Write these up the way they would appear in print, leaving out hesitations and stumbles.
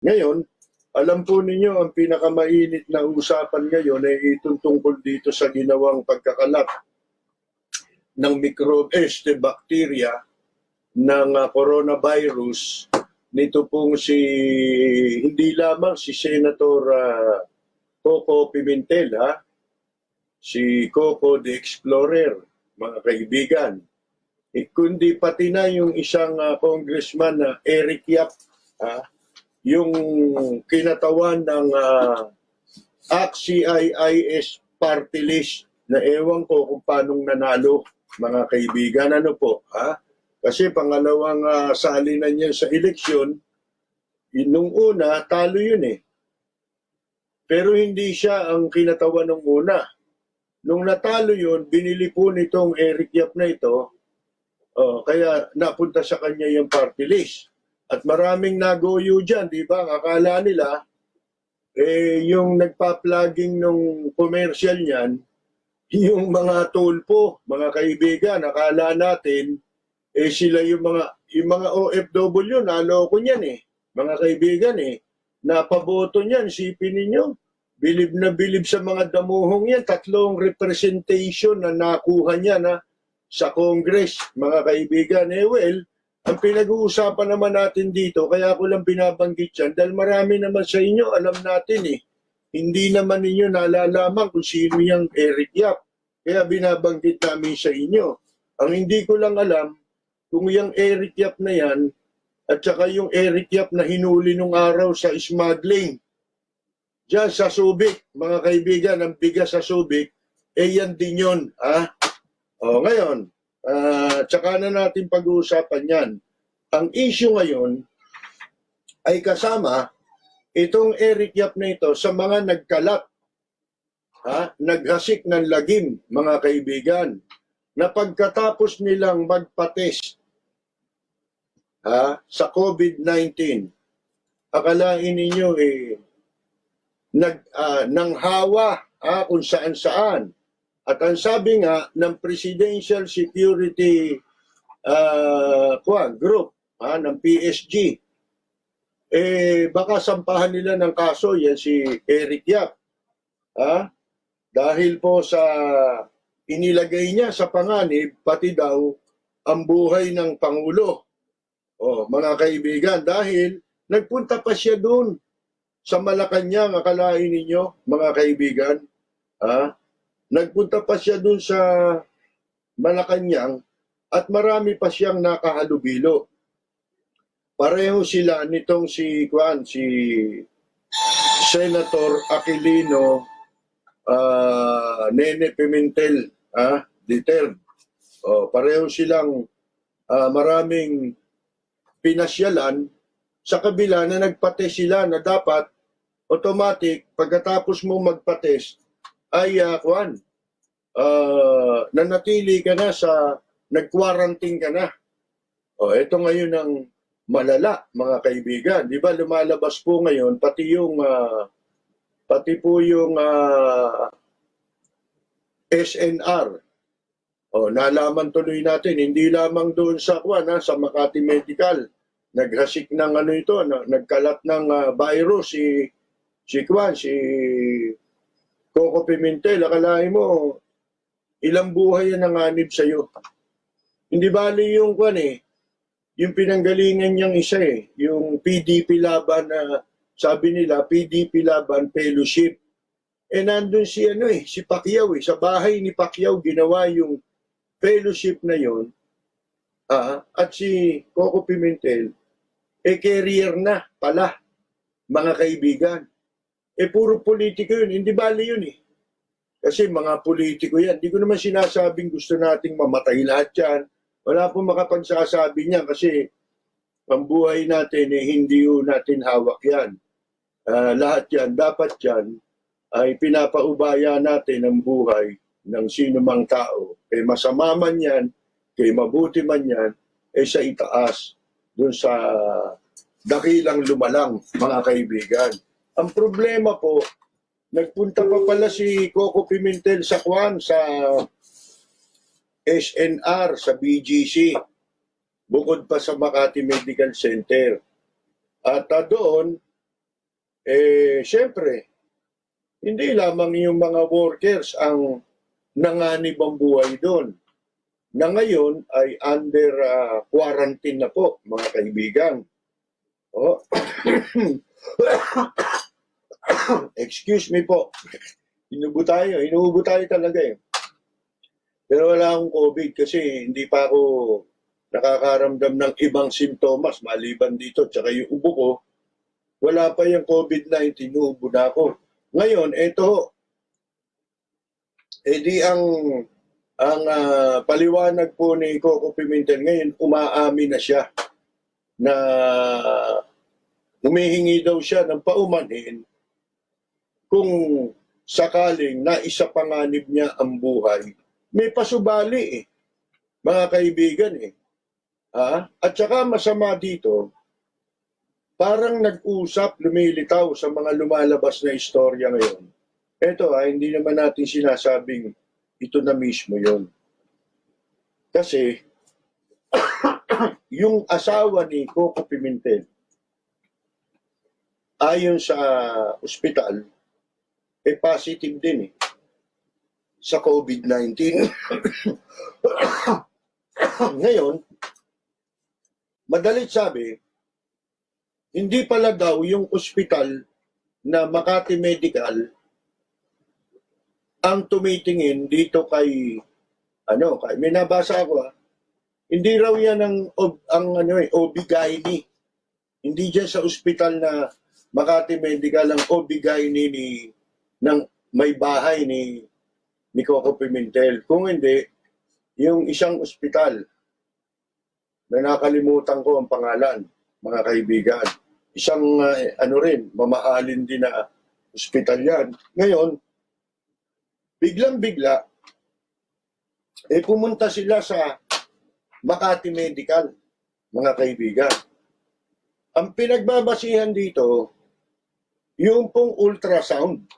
Ngayon, alam po ninyo, ang pinakamainit na usapan ngayon ay tungkol dito sa ginawang pagkakalat ng bacteria ng coronavirus. Nito pong hindi lamang si Senator Coco Pimentel, si Coco the Explorer, mga kaibigan, kundi pati na yung isang congressman na Eric Yap, yung kinatawan ng ACT-CIIS party list na ewan ko kung paanong nanalo, mga kaibigan. Ano po, Kasi pangalawang salinan niya sa eleksyon, nung una, talo yun eh. Pero hindi siya ang kinatawan nung una. Nung natalo yun, binili po nitong Eric Yap na ito, kaya napunta sa kanya yung party list. At maraming nagoyo dyan, di ba? Akala nila, yung nagpa-plugging nung commercial niyan, yung mga tulpo, mga kaibigan, akala natin, sila yung mga OFW, naloko niyan eh. Mga kaibigan napaboto niyan, sipin ninyo. Bilib na bilib sa mga damuhong yan, 3 representation na nakuha niya sa Congress, mga kaibigan. Well, ang pinag-uusapan naman natin dito, kaya ko lang binabanggit yan, dahil marami naman sa inyo, alam natin hindi naman ninyo nalalaman kung sino yung Eric Yap. Kaya binabanggit namin sa inyo. Ang hindi ko lang alam, kung yung Eric Yap na yan, at saka yung Eric Yap na hinuli nung araw sa smuggling, diyan sa Subic, mga kaibigan, ang bigas sa Subic, yan din yun. Ngayon, tsaka na natin pag-uusapan yan. Ang issue ngayon ay kasama itong Eric Yap na ito sa mga nagkalat, naghasik ng lagim, mga kaibigan, na pagkatapos nilang magpa-test sa COVID-19, akalain ninyo nanghawa kung saan-saan. At ang sabi nga ng Presidential Security Group ng PSG, baka sampahan nila ng kaso yan si Eric Yap. Dahil po sa inilagay niya sa panganib, pati daw ang buhay ng Pangulo. Mga kaibigan, dahil nagpunta pa siya doon sa Malacanang, akalain ninyo, mga kaibigan. Nagpunta pa siya doon sa Malacanang at marami pa siyang nakahalubilo. Pareho sila nitong si Senator Aquilino Nene Pimentel, III. Pareho silang maraming pinasyalan sa kabila na nagpa-test sila na dapat automatic pagkatapos mo magpa-test ay nanatili ka na nag-quarantine ka na. Ito ngayon ang malala, mga kaibigan. Di ba lumalabas po ngayon pati po yung SNR. Nalaman tuloy natin, hindi lamang doon sa Makati Medical, naghasik ng nagkalat ng virus si Coco Pimentel. Akalain mo, ilang buhay yan nanganib sa'yo. Hindi bali yung yung pinanggalingan niyang isa yung PDP laban na sabi nila, PDP laban fellowship. Nandun si si Pacquiao sa bahay ni Pacquiao ginawa yung fellowship na yon, at si Coco Pimentel carrier na pala, mga kaibigan. Puro politiko yun, hindi bali yun kasi mga politiko yan. Hindi ko naman sinasabing gusto nating mamatay lahat yan. Wala pong makapagsasabi niyan kasi ang buhay natin hindi natin hawak yan. Lahat yan, dapat yan ay pinapaubaya natin ang buhay ng sino mang tao. Masama man yan, mabuti man yan, sa itaas, dun sa dakilang lumalang, mga kaibigan. Ang problema po, nagpunta pa pala si Coco Pimentel sa SNR, sa BGC, bukod pa sa Makati Medical Center. At doon, Siyempre, hindi lamang yung mga workers ang nanganib ang buhay doon. Na ngayon ay under quarantine na po, mga kaibigan. Oh. Excuse me po. Inuubo tayo talaga eh. Pero wala akong COVID kasi hindi pa ako nakakaramdam ng ibang sintomas maliban dito. Tsaka yung ubo ko, wala pa yung COVID-19, inuubo na ako. Ngayon, ito, edi ang paliwanag po ni Coco Pimentel ngayon, umaamin na siya na humihingi daw siya ng paumanhin kung sakaling naisapanganib niya ang buhay. May pasubali mga kaibigan At saka masama dito, parang nag-usap, lumilitaw sa mga lumalabas na istorya ngayon. Ito hindi naman natin sinasabing ito na mismo yon. Kasi, yung asawa ni Coco Pimentel, ayon sa ospital, positive din sa COVID-19. Ngayon, madalit sabi, hindi pala daw yung ospital na Makati Medical ang tumitingin dito kay may nabasa ako hindi raw yan ang OB-GYN. Hindi diyan sa ospital na Makati Medical ang OB-GYN ng may bahay ni Coco Pimentel. Kung hindi, yung isang ospital na nakalimutan ko ang pangalan, mga kaibigan. Isang mamahalin din na ospital yan. Ngayon, biglang-bigla, pumunta sila sa Makati Medical, mga kaibigan. Ang pinagbabasihan dito, yung pong ultrasound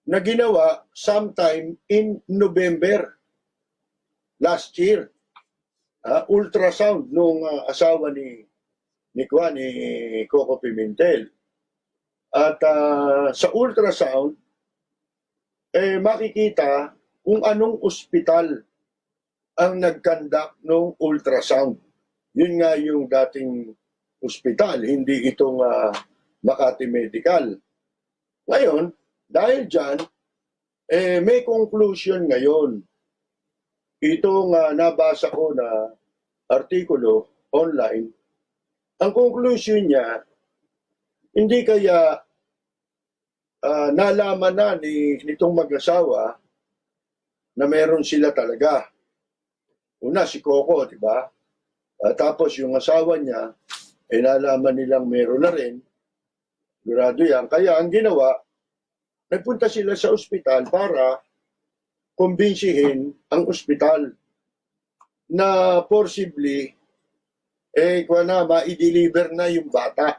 na ginawa sometime in November last year. Ultrasound nung asawa ni Coco Pimentel. At sa ultrasound, makikita kung anong ospital ang nag-conduct ng ultrasound. Yun nga yung dating ospital, hindi itong Makati Medical. Ngayon, dahil dyan, may conclusion ngayon. Itong nabasa ko na artikulo online, ang conclusion niya, hindi kaya nalaman na nitong mag-asawa na meron sila talaga. Una, si Coco, di ba? Tapos yung asawa niya, nalaman nilang meron na rin. Sigurado yan. Kaya ang ginawa, nagpunta sila sa ospital para kumbinsihin ang ospital na possibly ma-deliver na yung bata.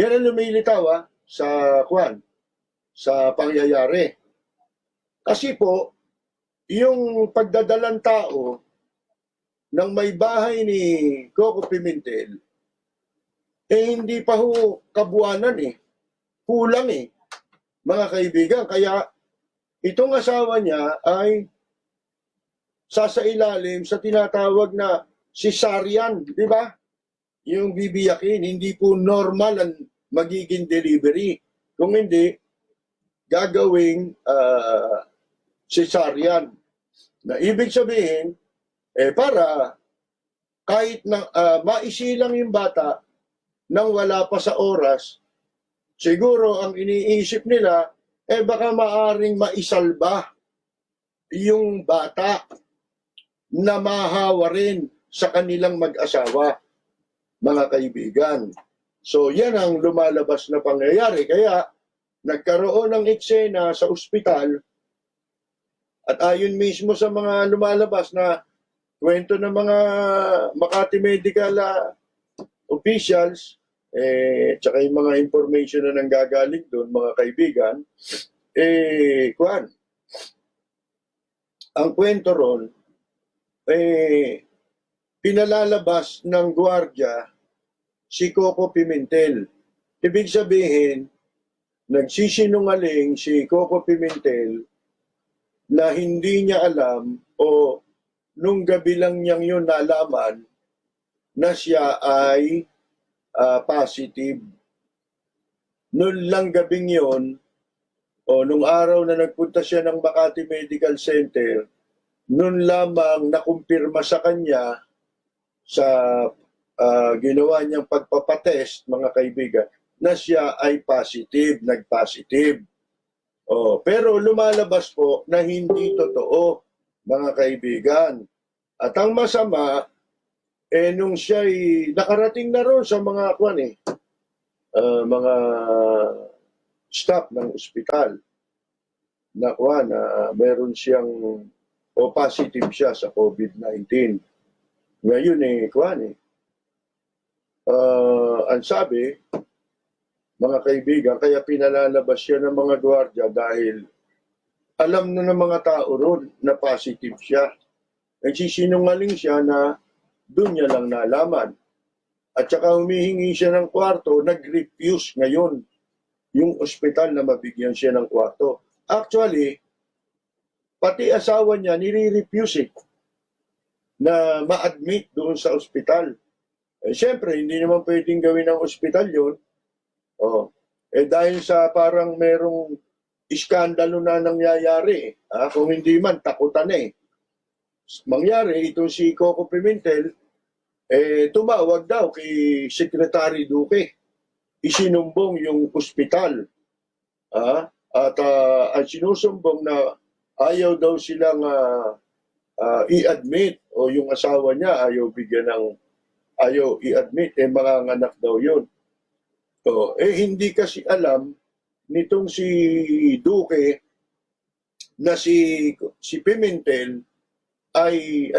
Yan ang lumilitaw sa pangyayari. Kasi po, yung pagdadalang tao ng may bahay ni Coco Pimentel, hindi pa kabuanan kulang mga kaibigan. Kaya itong asawa niya ay sasailalim sa tinatawag na cesarean, di ba? Yung bibiyakin, hindi po normal ang magiging delivery. Kung hindi, gagawing cesarean. Na ibig sabihin, para kahit na maisilang yung bata nang wala pa sa oras, siguro ang iniisip nila, baka maaring maisalba yung bata na mahawa rin sa kanilang mag-asawa, mga kaibigan. So yan ang lumalabas na pangyayari. Kaya nagkaroon ng eksena sa ospital at ayon mismo sa mga lumalabas na kwento ng mga Makati Medical officials, tsaka yung mga information na nanggagaling doon, mga kaibigan, ang kwento ron, pinalalabas ng gwardiya si Coco Pimentel. Ibig sabihin, nagsisinungaling si Coco Pimentel na hindi niya alam o nung gabi lang niyang yun nalaman na siya ay positive. Noon lang gabing yun, o nung araw na nagpunta siya ng Makati Medical Center, noon lamang nakumpirma sa kanya sa ginawa niyang pagpapatest, mga kaibigan, na siya ay positive, nag-positive. Pero lumalabas po na hindi totoo, mga kaibigan. At ang masama, nung siya'y nakarating na ron sa mga mga staff ng ospital na meron siyang positive siya sa COVID-19. Ngayon ang sabi, mga kaibigan, kaya pinalalabas siya ng mga gwardiya dahil alam na ng mga tao ron na positive siya. Nagsisinungaling siya na doon niya lang nalaman. At saka humihingi siya ng kwarto, nag-refuse ngayon yung ospital na mabigyan siya ng kwarto. Actually, pati asawa niya nire-refuse na ma-admit doon sa ospital. Siyempre, hindi naman pwedeng gawin ng ospital yun. Dahil sa parang merong iskandalo na nangyayari. Kung hindi man, takutan mangyari, itong si Coco Pimentel, tumawag daw kay Secretary Duque. Isinumbong yung ospital. At ang sinusumbong na ayaw daw silang i-admit o yung asawa niya ayaw i-admit, manganganak daw yun. Hindi kasi alam nitong si Duque na si Pimentel ay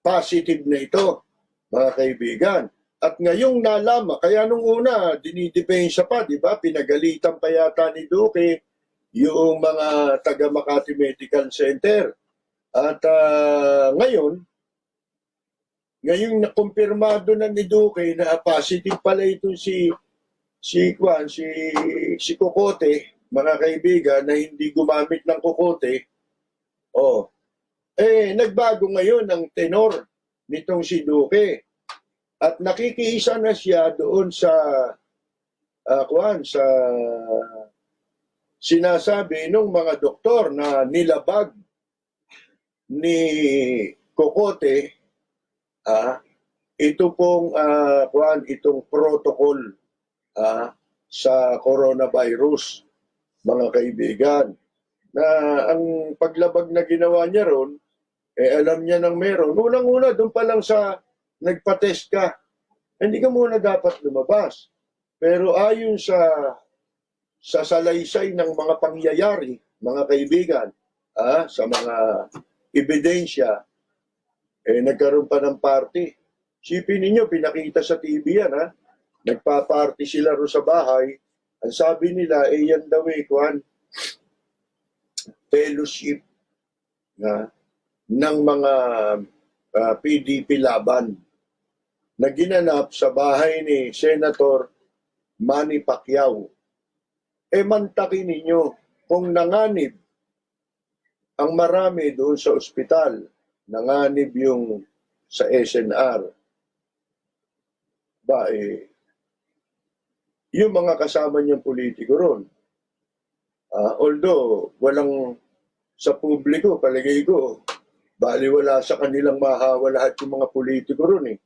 positive na ito, mga kaibigan. At ngayong nalaman, kaya nung una, dinidepensa pa, di ba? Pinagalitan pa yata ni Duque yung mga taga Makati Medical Center. At ngayon nakumpirmado na ni Duque na positive pala ito si Cocote, mga kaibigan, na hindi gumamit ng Cocote. Nagbago ngayon ang tenor nitong si Duque. At nakikiisa na siya doon sa sinasabi ng mga doktor na nilabag ni Cocote ito pong itong protocol sa coronavirus, mga kaibigan, na ang paglabag na ginawa niya ron, alam niya nang meron. Unang-una, doon pa lang sa nagpa-test ka, hindi ka muna dapat lumabas. Pero ayon sa salaysay ng mga pangyayari, mga kaibigan, sa mga ebidensya, nagkaroon pa ng party. Sipin ninyo, pinakita sa TV yan, nagpa-party sila ro sa bahay. Ang sabi nila, yan daw fellowship ng mga PDP laban na ginanap sa bahay ni Senator Manny Pacquiao. Mantakin ninyo, kung nanganib ang marami doon sa ospital, nanganib yung sa SNR, yung mga kasama niyang politiko ron. Although, walang sa publiko, palagay ko, baliwala sa kanilang mahawa lahat yung mga politiko ron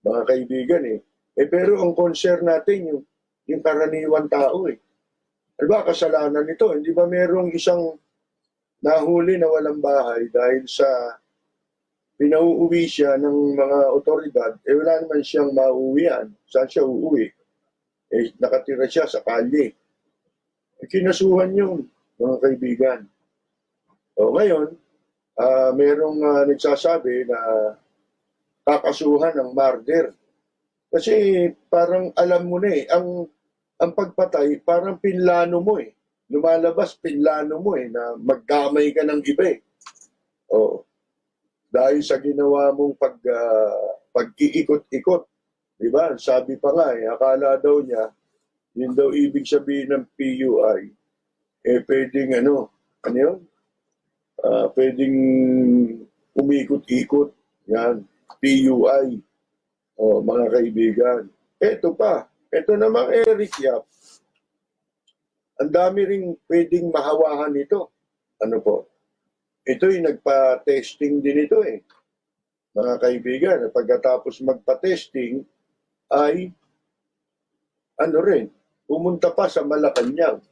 mga kaibigan pero ang concern natin yung karaniwan tao Ano ba kasalanan nito? Hindi ba merong isang nahuli na walang bahay dahil sa pinauuwi siya ng mga otoridad, wala naman siyang mauuwian. Saan siya uuwi? Nakatira siya sa kalye. Kinasuhan yun, mga kaibigan. Ngayon, merong nagsasabi na kakasuhan ng murder. Kasi parang alam mo na ang pagpatay, parang pinlano mo Lumalabas, pinlano mo na magkamay ka ng iba dahil sa ginawa mong pag-iikot-ikot Di ba? Sabi pa nga akala daw niya, yun daw ibig sabihin ng PUI, pwedeng ano yun? Pwedeng umikot-ikot. Yan, PUI. O, mga kaibigan. Ito namang Eric Yap, ang dami ring pwedeng mahawahan ito. Ano po? Ito'y nagpa-testing din ito mga kaibigan. Pagkatapos magpa-testing, ay pumunta pa sa Malacanang.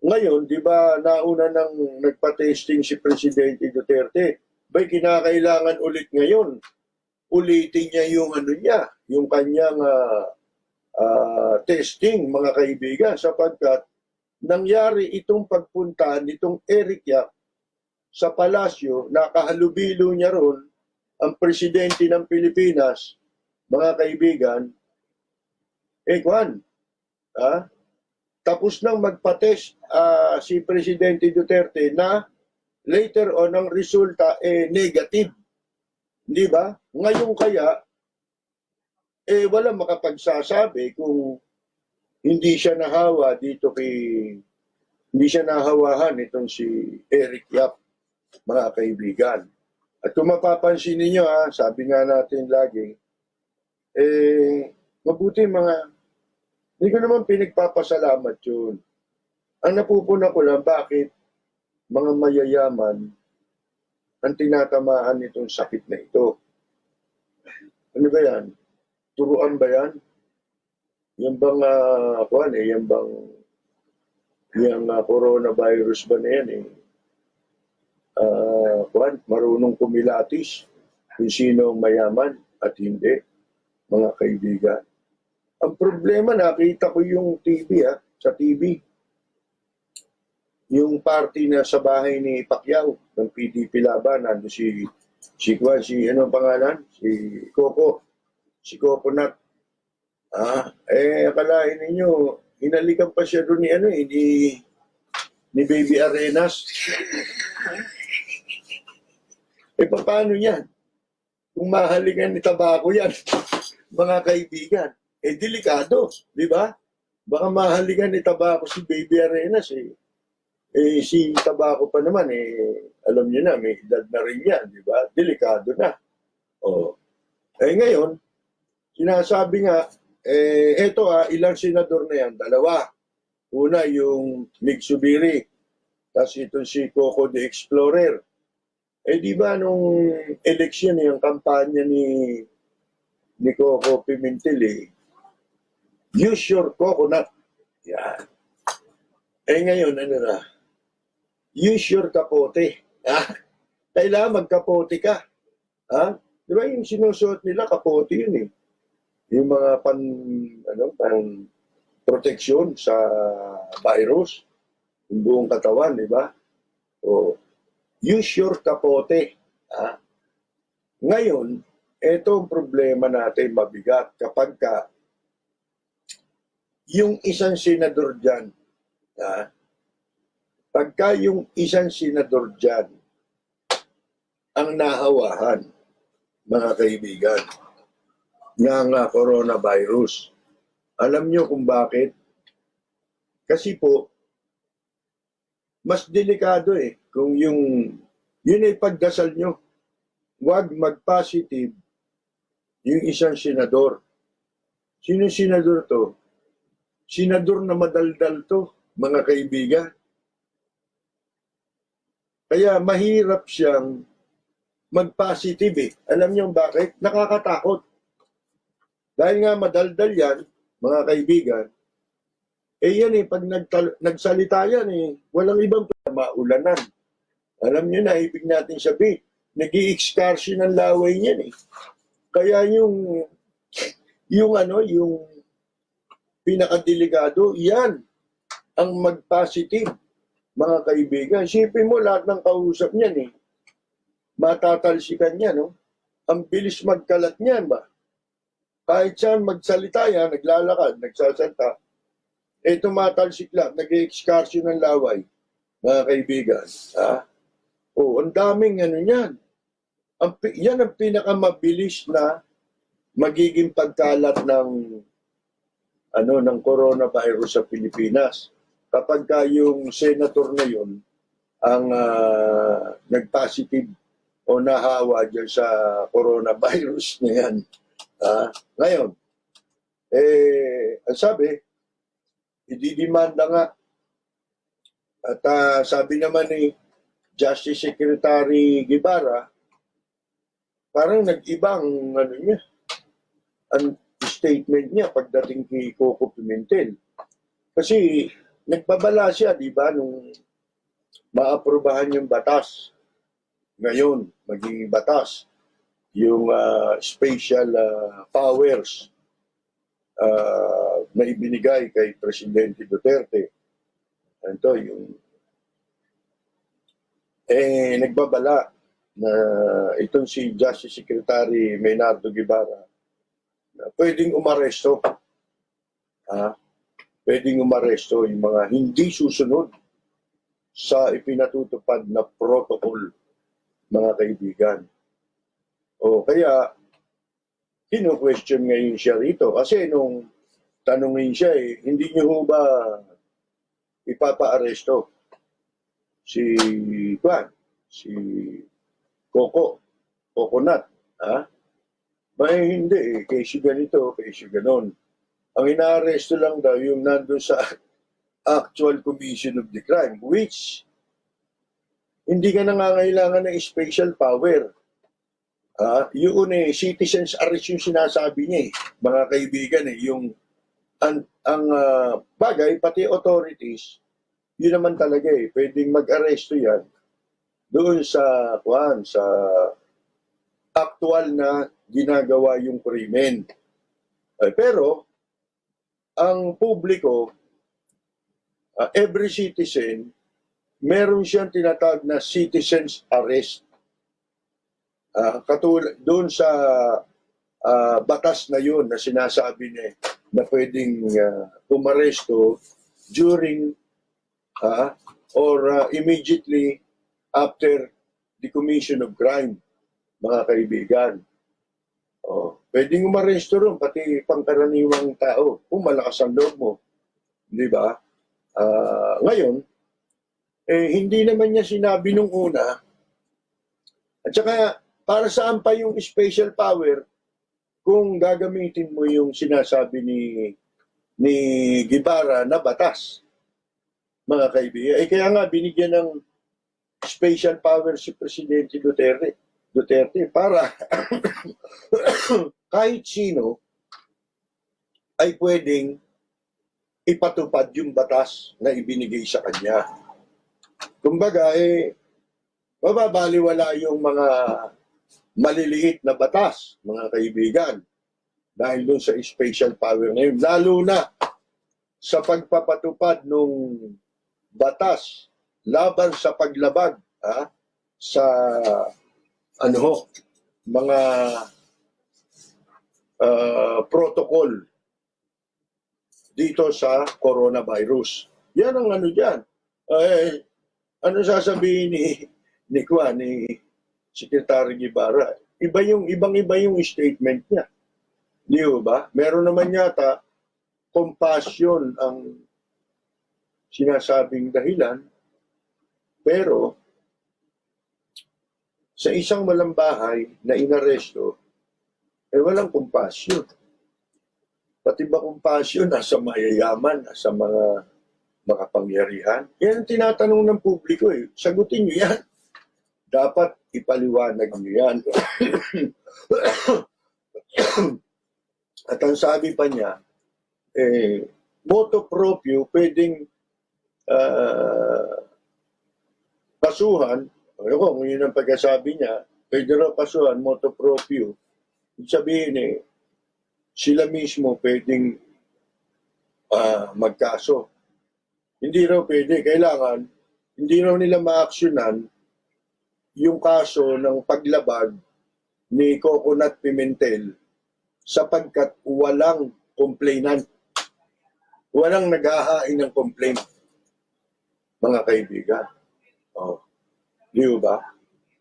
Ngayon, di ba nauna nang nagpa-testing si Presidente Duterte, ba'y kinakailangan ulit ngayon? Ulitin niya yung kanyang testing, mga kaibigan, sapagkat nangyari itong pagpunta nitong Eric Yap sa palasyo, nakahalubilo niya ron ang presidente ng Pilipinas, mga kaibigan, tapos nang magpa-test si Presidente Duterte na later on ang resulta negative. Di ba? Ngayon kaya, wala makapagsasabi kung hindi siya nahawa dito hindi siya nahawahan itong si Eric Yap, mga kaibigan. At kung mapapansin ninyo, sabi nga natin lagi, mabuti hindi ko naman pinagpapasalamat yun. Ang napupuna ko lang, bakit mga mayayaman ang tinatamaan nitong sakit na ito? Ano ba yan? Turuan ba yan? Yan bang, yung coronavirus ba na yan marunong kumilatis kung sino ang mayaman at hindi, mga kaibigan. Ang problema, nakita ko yung TV, sa TV. Yung party na sa bahay ni Pacquiao ng PDP Laban, nando anong pangalan? Si Coco. Si Coconut. Akalain ninyo, hinalikan pa siya doon ni Baby Arenas. Paano yan? Kung mahalikan ni tabako yan, mga kaibigan, delikado, di ba? Baka mahalikan ni tabako si Baby Arenas si tabako pa naman alam niyo na, may edad na rin yan, di ba? Delikado na. Ngayon, sinasabi nga, ilang senador na yan? 2. Una, yung Mig Subiri. Tapos ito si Coco the Explorer. Di ba nung eleksyon, yung kampanya ni Coco Pimentel, use your coconut. Yan. Ngayon, use your kapote. Kailangan magkapote ka. Di ba yung sinusuot nila, kapote yun Yung mga pang proteksyon sa virus, yung buong katawan, di ba? Use your kapote. Ngayon, ito ang problema natin mabigat kapag yung isang senador dyan, pagka yung isang senador dyan ang nahawahan, mga kaibigan, ng coronavirus. Alam nyo kung bakit? Kasi po, mas delikado kung yun ay pagdasal nyo. Huwag mag-positive yung isang senador. Sino senador to? Senador na madaldal to, mga kaibigan. Kaya mahirap siyang mag-positive Alam niyo bakit? Nakakatakot. Dahil nga madaldal yan, mga kaibigan, yan pag nagsalita yan walang ibang maulanan. Alam niyo na, ibig natin sabihin, nag-i-excursion ang laway niyan Kaya yung pinakadelikado, yan ang mag-positive, mga kaibigan. Isipin mo, lahat ng kausap niyan matatalsikan niya, Ang bilis magkalat niyan ba? Kahit saan magsalita yan, naglalakad, nagsasalita, tumatalsik lang, nag-excursion ng laway, mga kaibigan. Ang daming yan. Yan ang pinakamabilis na magiging pagkalat ng ng coronavirus sa Pilipinas. Kapag yung senator na yun ang nag-positive o nahawa dyan sa coronavirus na yan. Ngayon, ang sabi, ididimanda nga. At sabi naman ni Justice Secretary Guevara, parang nag-ibang ang statement niya pagdating kay Coco Pimentel. Kasi nagbabala siya, di ba, nung maaprubahan yung batas. Ngayon, maging batas. Yung special powers na ibinigay kay Presidente Duterte. Ito, yung nagbabala na itong si Justice Secretary Maynardo Guevara na pwedeng umaresto. Pwedeng umaresto yung mga hindi susunod sa ipinatutupad na protocol, mga kaibigan. O kaya, kino-question ngayon siya rito. Kasi nung tanungin siya, hindi niyo ho ba ipapa-aresto si Coconut, hindi kasi ganito, kasi ganon. Ang inaaresto lang daw yung nandun sa actual commission of the crime, which hindi ka nangangailangan ng special power. Yun citizens arrest yung sinasabi niya mga kaibigan yung ang bagay, pati authorities, yun naman talaga pwedeng mag-aresto yan doon sa actual na ginagawa yung krimen. Pero, ang publiko, every citizen, meron siyang tinatawag na citizens arrest. Katulad doon sa batas na yun na sinasabi niya na pwedeng umaresto during or immediately after the commission of crime, mga kaibigan. Pwedeng umaresto ron, pati pangkaraniwang tao, kung malakas ang loob mo. Di ba? Ngayon, hindi naman niya sinabi nung una. At saka, para saan pa yung special power kung gagamitin mo yung sinasabi ni Guevara na batas, mga kaibigan. Kaya nga, binigyan ng special power si Presidente Duterte para kahit sino ay pwedeng ipatupad yung batas na ibinigay sa kanya. Kumbaga, mababaliwala yung mga maliliit na batas, mga kaibigan, dahil doon sa special power na yun. Lalo na sa pagpapatupad ng batas laban sa paglabag sa mga protocol dito sa coronavirus. Yan ang dyan. Ano sasabihin ni Secretary Guevara? Ibang-iba yung statement niya. Di ba? Meron naman yata compassion ang sinasabing dahilan, pero sa isang malambahay na inaresto, walang compassion. Pati ba compassion nasa mayayaman, nasa mga makapangyarihan? Yan ang tinatanong ng publiko Sagutin niyo yan. Dapat ipaliwanag niyo yan. At ang sabi pa niya, motu proprio pwedeng kasuhan, kung yun ang pagkasabi niya, pwede raw kasuhan, motu proprio. Ibig sabihin sila mismo pwedeng magkaso. Hindi raw pwede, kailangan, hindi raw nila ma-actionan yung kaso ng paglabag ni Coconut Pimentel sapagkat walang complainant. Walang naghahain ng complaint, mga kaibigan. Di ba?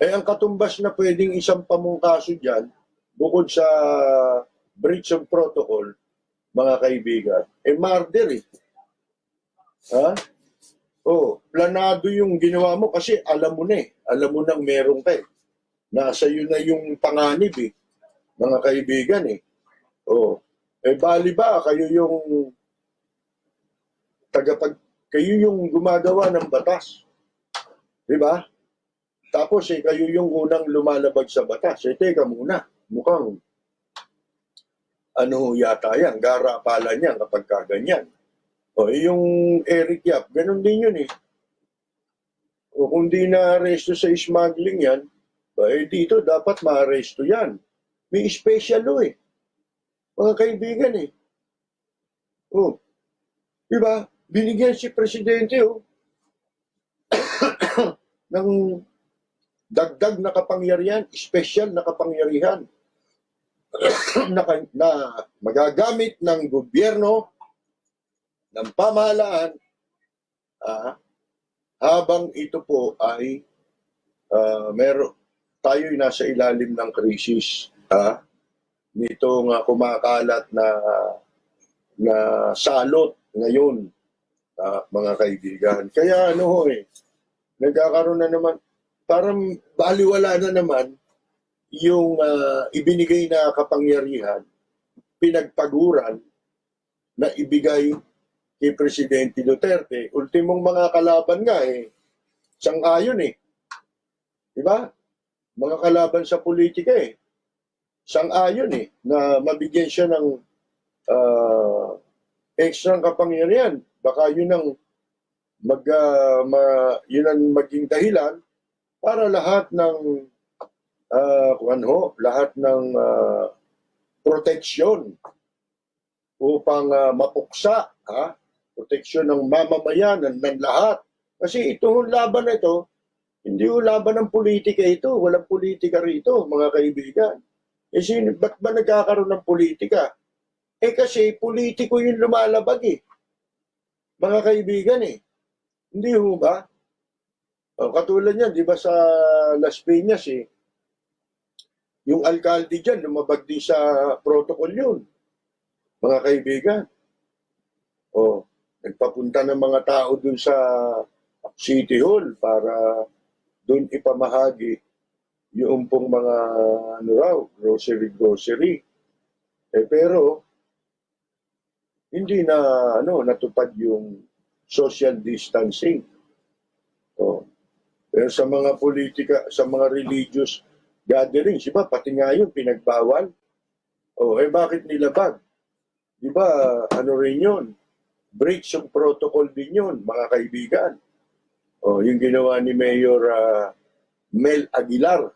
Ang katumbas na pwedeng isang pamong kaso dyan, bukod sa breach of protocol, mga kaibigan, murder eh. Ha? Oh, planado yung ginawa mo kasi alam mo na eh. Alam mo nang meron ka eh. Nasa iyo na yung panganib eh, mga kaibigan eh. Oh, bali ba kayo yung kayo yung gumagawa ng batas. 'Di ba? Tapos kayo yung unang lumalabag sa batas. Teka muna, mukhang ano yata yan, gara pala niya kapag kaganyan. O, yung Eric Yap, ganun din yun eh. O kung di na-aresto sa smuggling yan, dito dapat ma-aresto yan. May special law eh. Mga kaibigan eh. O, di ba? Binigyan si Presidente ng dagdag na kapangyarihan, special na kapangyarihan na magagamit ng gobyerno, ng pamahalaan, habang ito po ay tayo'y nasa ilalim ng krisis nitong kumakalat na salot ngayon, mga kaibigan. Kaya nagkakaroon na naman, parang baliwala na naman yung ibinigay na kapangyarihan, pinagpaguran na ibigay kay Presidente Duterte. Ultimong mga kalaban nga sang-ayon Diba? Mga kalaban sa politika sang-ayon na mabigyan siya ng extra kapangyarihan. Baka yun ang yun ang maging dahilan para lahat ng proteksyon upang mapuksa, proteksyon ng mamamayan ng lahat. Kasi itong laban na ito, hindi laban ng politika ito. Walang politika rito, mga kaibigan. Ba't ba nagkakaroon ng politika? Kasi politiko yung lumalabag mga kaibigan Hindi ba? Katulad yan, di ba sa Las Piñas yung alkalde dyan, lumabag din sa protocol yun. Mga kaibigan. Nagpapunta ng mga tao dun sa City Hall para dun ipamahagi yung pong mga grocery. Pero hindi na natupad yung social distancing. Pero sa mga politika, sa mga religious gatherings, diba, pati nga yun, pinagbawal. Bakit nilabag? Diba, rin yun? Breach of protocol din yun, mga kaibigan. Yung ginawa ni Mayor Mel Aguilar.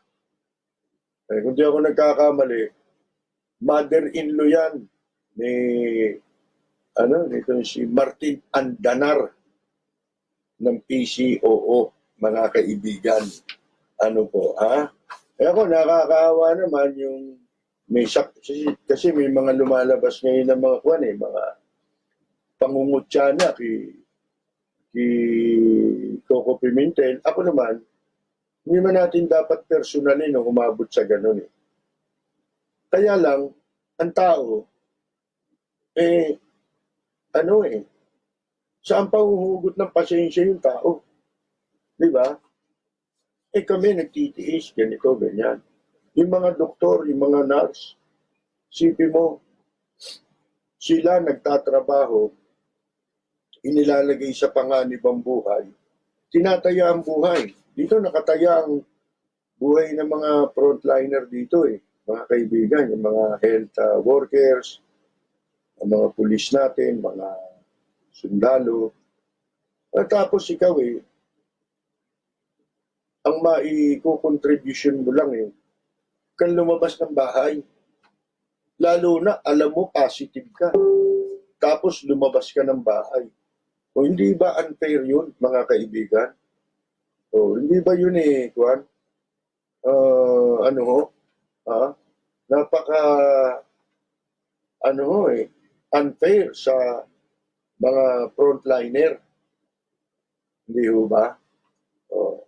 Kung di ako nagkakamali, mother-in-law yan ni nito si Martin Andanar ng PCOO, mga kaibigan. Ako, nakakaawa naman yung kasi may mga lumalabas ngayon ng mga pangungutya na kay Coco Pimentel. Ako naman, hindi man natin dapat personalin umabot sa ganun Kaya lang, ang tao, saan pa uhugot ng pasensya yung tao? Diba? Kami nagtitiis, ganito, ganyan. Yung mga doktor, yung mga nurse, sipin mo, sila nagtatrabaho, inilalagay sa panganib ang buhay, tinataya ang buhay. Dito nakataya ang buhay ng mga frontliner dito mga kaibigan, yung mga health workers, ang mga pulis natin, mga sundalo. At tapos ikaw ang mai-contribution mo lang kan lumabas ng bahay. Lalo na, alam mo, positive ka. Tapos lumabas ka ng bahay. Hindi ba unfair yun, mga kaibigan? Hindi ba yun Juan? Napaka unfair sa mga frontliner. Hindi ba?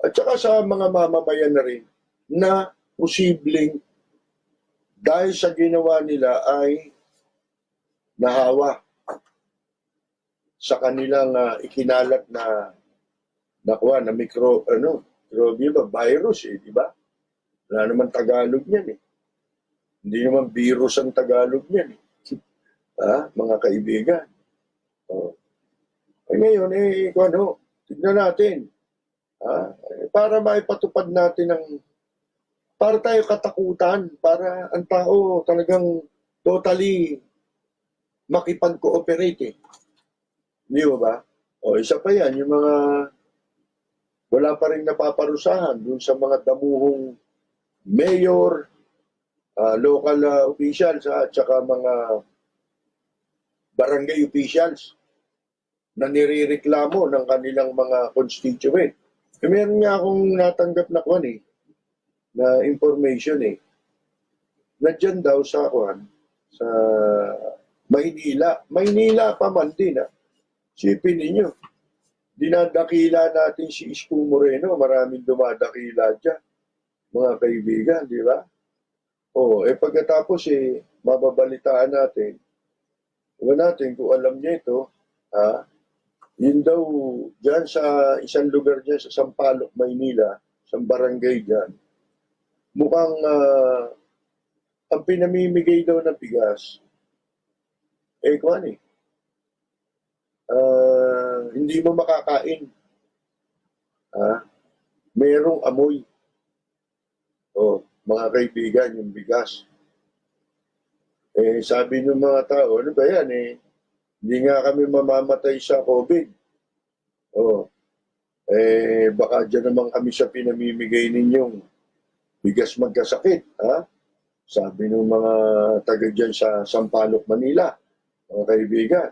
At saka sa mga mamamayan na rin na posibleng dahil sa ginawa nila ay nahawa sa kanilang ikinalat na nakuha na virus di ba? Wala naman Tagalog niyan eh. Hindi naman virus ang Tagalog niyan eh. Mga kaibigan. Ngayon, tignan natin. Para maipatupad natin para tayo katakutan, para ang tao talagang totally makipag-cooperate eh. Di ba? Isa pa yan, yung mga wala pa rin napaparusahan dun sa mga damuhong mayor, local officials at saka mga barangay officials na nirereklamo ng kanilang mga constituent. Meron nga akong natanggap na na information na dyan daw sa Maynila pa man din sipin ninyo, dinadakila natin si Isko Moreno, maraming dumadakila dyan, mga kaibigan, di ba? Pagkatapos mababalitaan natin, kung alam niya ito, yun daw, dyan sa isang lugar dyan sa Sampaloc, Maynila, isang barangay dyan, mukhang ang pinamimigay daw ng bigas, hindi mo makakain. Merong amoy. Mga kaibigan, yung bigas. Sabi ng mga tao, ano ba yan hindi nga kami mamamatay sa COVID. Baka dyan naman kami sa pinamimigay ninyong bigas magkasakit. Sabi ng mga taga dyan sa Sampaloc, Manila, mga kaibigan.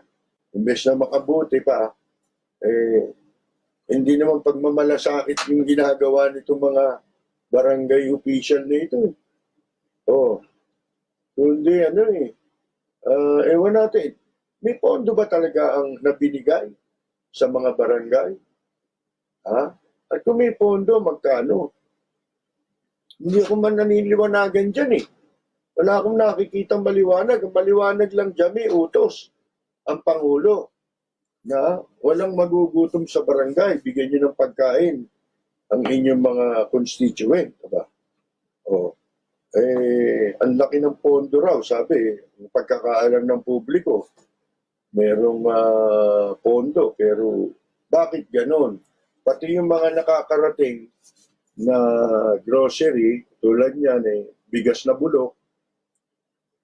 Imbes na makabuti pa, hindi naman pagmamalasakit yung ginagawa nitong mga barangay official na ito. Kundi ewan natin, may pondo ba talaga ang nabinigay sa mga barangay? At kung may pondo, magkano? Hindi ako man naniliwanagan dyan Wala akong nakikita maliwanag. Ang maliwanag lang dyan, may utos ang Pangulo na walang magugutom sa barangay. Bigyan nyo ng pagkain ang inyong mga constituent. Diba? Ang laki ng pondo raw, sabi, pagkakaalam ng publiko, merong pondo, pero bakit ganon? Pati yung mga nakakarating na grocery, tulad niyan bigas na bulok,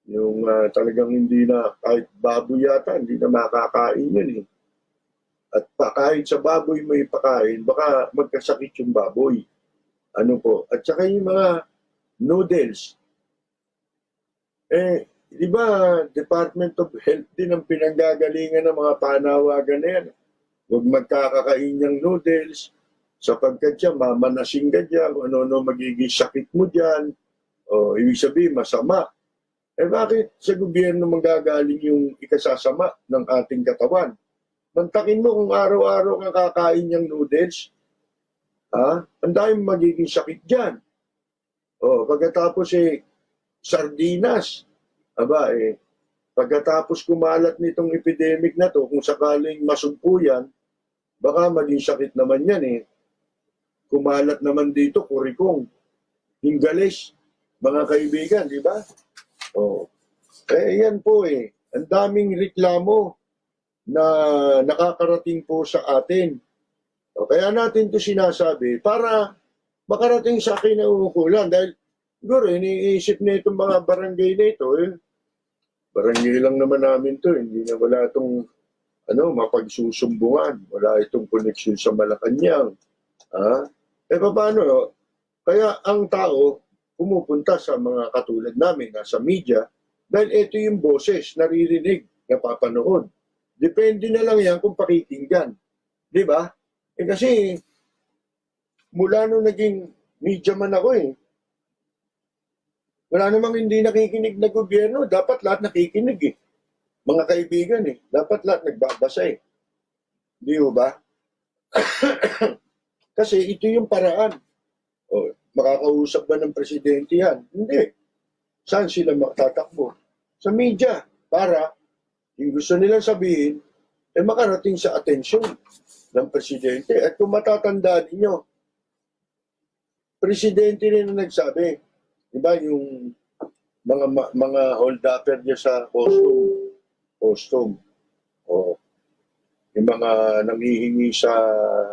yung talagang hindi na, kahit baboy yata, hindi na makakain yun At kahit sa baboy mo ipakain, baka magkasakit yung baboy. At saka yung mga noodles. Di ba, Department of Health din ang pinanggagalingan ng mga panawagan na yan. Huwag magkakakain ng noodles, sapagkat yan, mamanasing ka dyan, kung ano magiging sakit mo dyan, ibig sabihin, masama. Bakit sa gobyerno manggagaling yung ikasasama ng ating katawan? Mantakin mo kung araw-araw kang kakain ng noodles, ang dahil magiging sakit dyan. Pagkatapos sardinas, pagkatapos kumalat nitong epidemic na to, kung sakaling masugpo yan, baka maging sakit naman yan Kumalat naman dito, kurikong, hinggalis, mga kaibigan, di ba? Yan po ang daming reklamo na nakakarating po sa atin. Kaya natin ito sinasabi para makarating sa akin na uukulan. Dahil siguro iniisip na itong mga barangay na ito, barangay lang naman namin to, hindi na wala itong mapagsusumbungan, wala itong koneksyon sa Malacanang. Paano? Kaya ang tao pumupunta sa mga katulad namin, nasa media, dahil ito yung boses, naririnig, napapanood. Depende na lang yan kung pakikinggan. Di ba? Kasi, mula nung naging media man ako wala namang hindi nakikinig na gobyerno, dapat lahat nakikinig Mga kaibigan dapat lahat nagbabasa Di ba? Kasi ito yung paraan. Makakausap ba ng presidente yan? Hindi. Saan sila matatakbo? Sa media. Para yung gusto nilang sabihin, makarating sa atensyon ng presidente. At kung matatandaan ninyo, presidente rin ang nagsabi, di ba, yung mga hold-upper niya sa costume. O, yung mga nanghihingi sa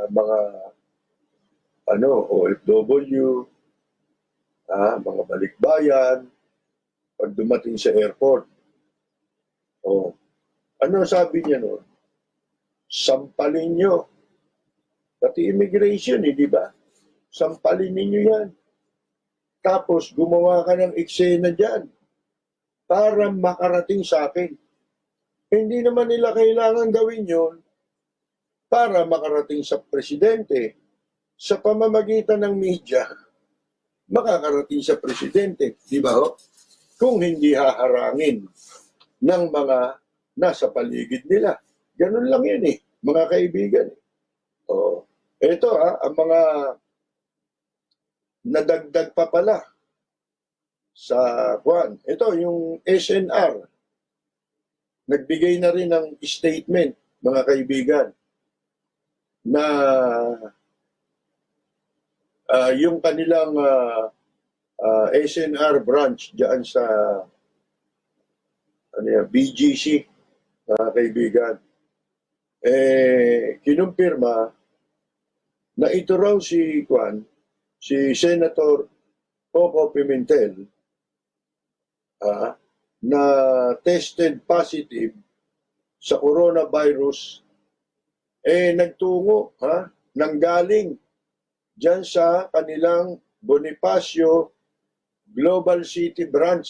mga OFW, mga balikbayan, pag dumating sa airport. O, ano sabi niya noon? Sampalin nyo. Pati immigration, di ba? Sampalin ninyo yan. Tapos gumawa ka ng eksena dyan para makarating sa akin. Hindi naman nila kailangan gawin yon para makarating sa presidente. Sa pamamagitan ng media, makakarating sa presidente. Di ba ho? Kung hindi haharangin ng mga nasa paligid nila. Ganun lang yun mga kaibigan. Ito ang mga nadagdag pa pala sa Juan. Ito yung SNR. Nagbigay na rin ng statement, mga kaibigan, na yung kanilang SNR branch diyan sa BGC, mga kaibigan, kinumpirma na ito raw si Senator Coco Pimentel na tested positive sa coronavirus, nagtungo nanggaling dyan sa kanilang Bonifacio Global City Branch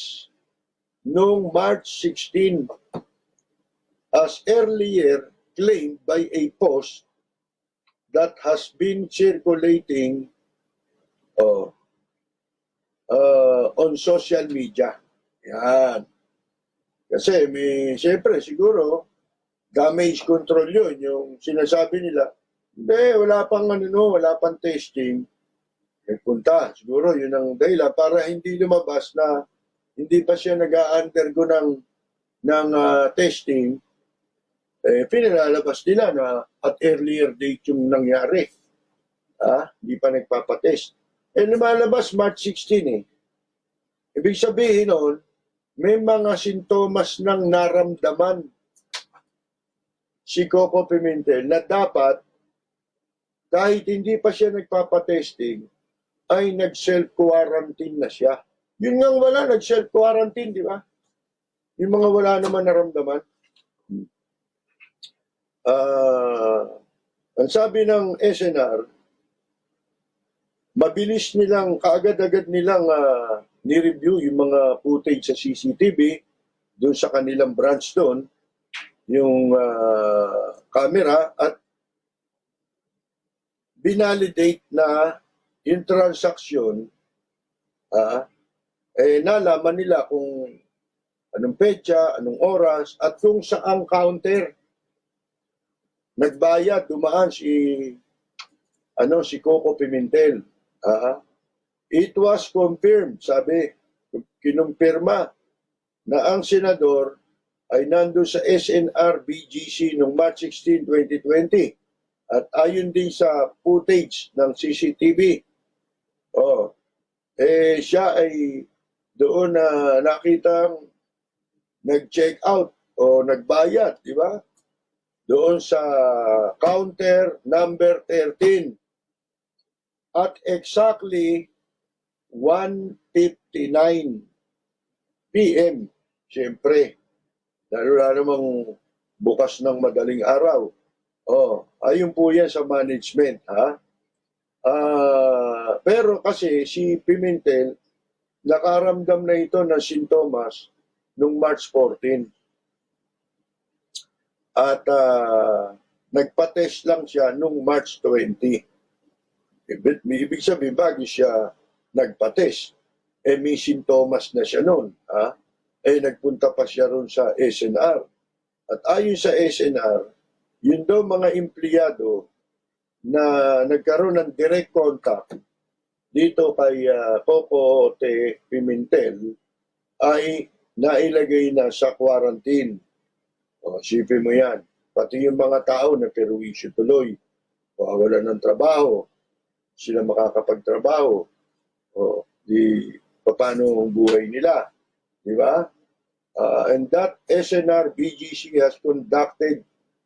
noong March 16, as earlier claimed by a post that has been circulating on social media. Yan. Kasi siyempre siguro damage control yun, yung sinasabi nila, hindi, wala pang testing. Punta, siguro yun ang dahilan para hindi lumabas na hindi pa siya nag-undergo ng testing. Pinalalabas nila na at earlier date yung nangyari. Hindi pa nagpapatest. Lumalabas March 16 Ibig sabihin noon, may mga sintomas ng naramdaman si Coco Pimentel na dapat, kahit hindi pa siya nagpapatesting, ay nag-self-quarantine na siya. Yun nga wala, nag-self-quarantine, di ba? Yung mga wala naman naramdaman. Ang sabi ng SNR, mabilis nilang, kaagad-agad nilang ni-review yung mga footage sa CCTV doon sa kanilang branch doon, yung camera, at binalidate na yung transaksyon, nalaman nila kung anong petsa, anong oras, at kung saang counter nagbayad, dumaan si Coco Pimentel. It was confirmed, sabi, kinumpirma na ang senador ay nandun sa SNR BGC noong March 16, 2020. At ayon din sa footage ng CCTV, siya ay doon na nakitang nag-check out o nagbayad, di ba? Doon sa counter number 13 at exactly 1:59 p.m. Siyempre, lalo na namang bukas ng madaling araw. Ayun po yan sa management, pero kasi si Pimentel, nakaramdam na ito ng sintomas noong March 14. At nagpa-test lang siya noong March 20. Ibig sabihin, bago siya nagpa-test, may sintomas na siya noon. Nagpunta pa siya ron sa SNR. At ayon sa SNR, yun daw mga empleyado na nagkaroon ng direct contact dito kay Coco Pimentel ay nailagay na sa quarantine. O, isipin mo yan. Pati yung mga tao na perwisyo tuloy, wala ng trabaho, sila makakapagtrabaho. O, di, paano ang buhay nila? Di ba? And that SNR BGC has conducted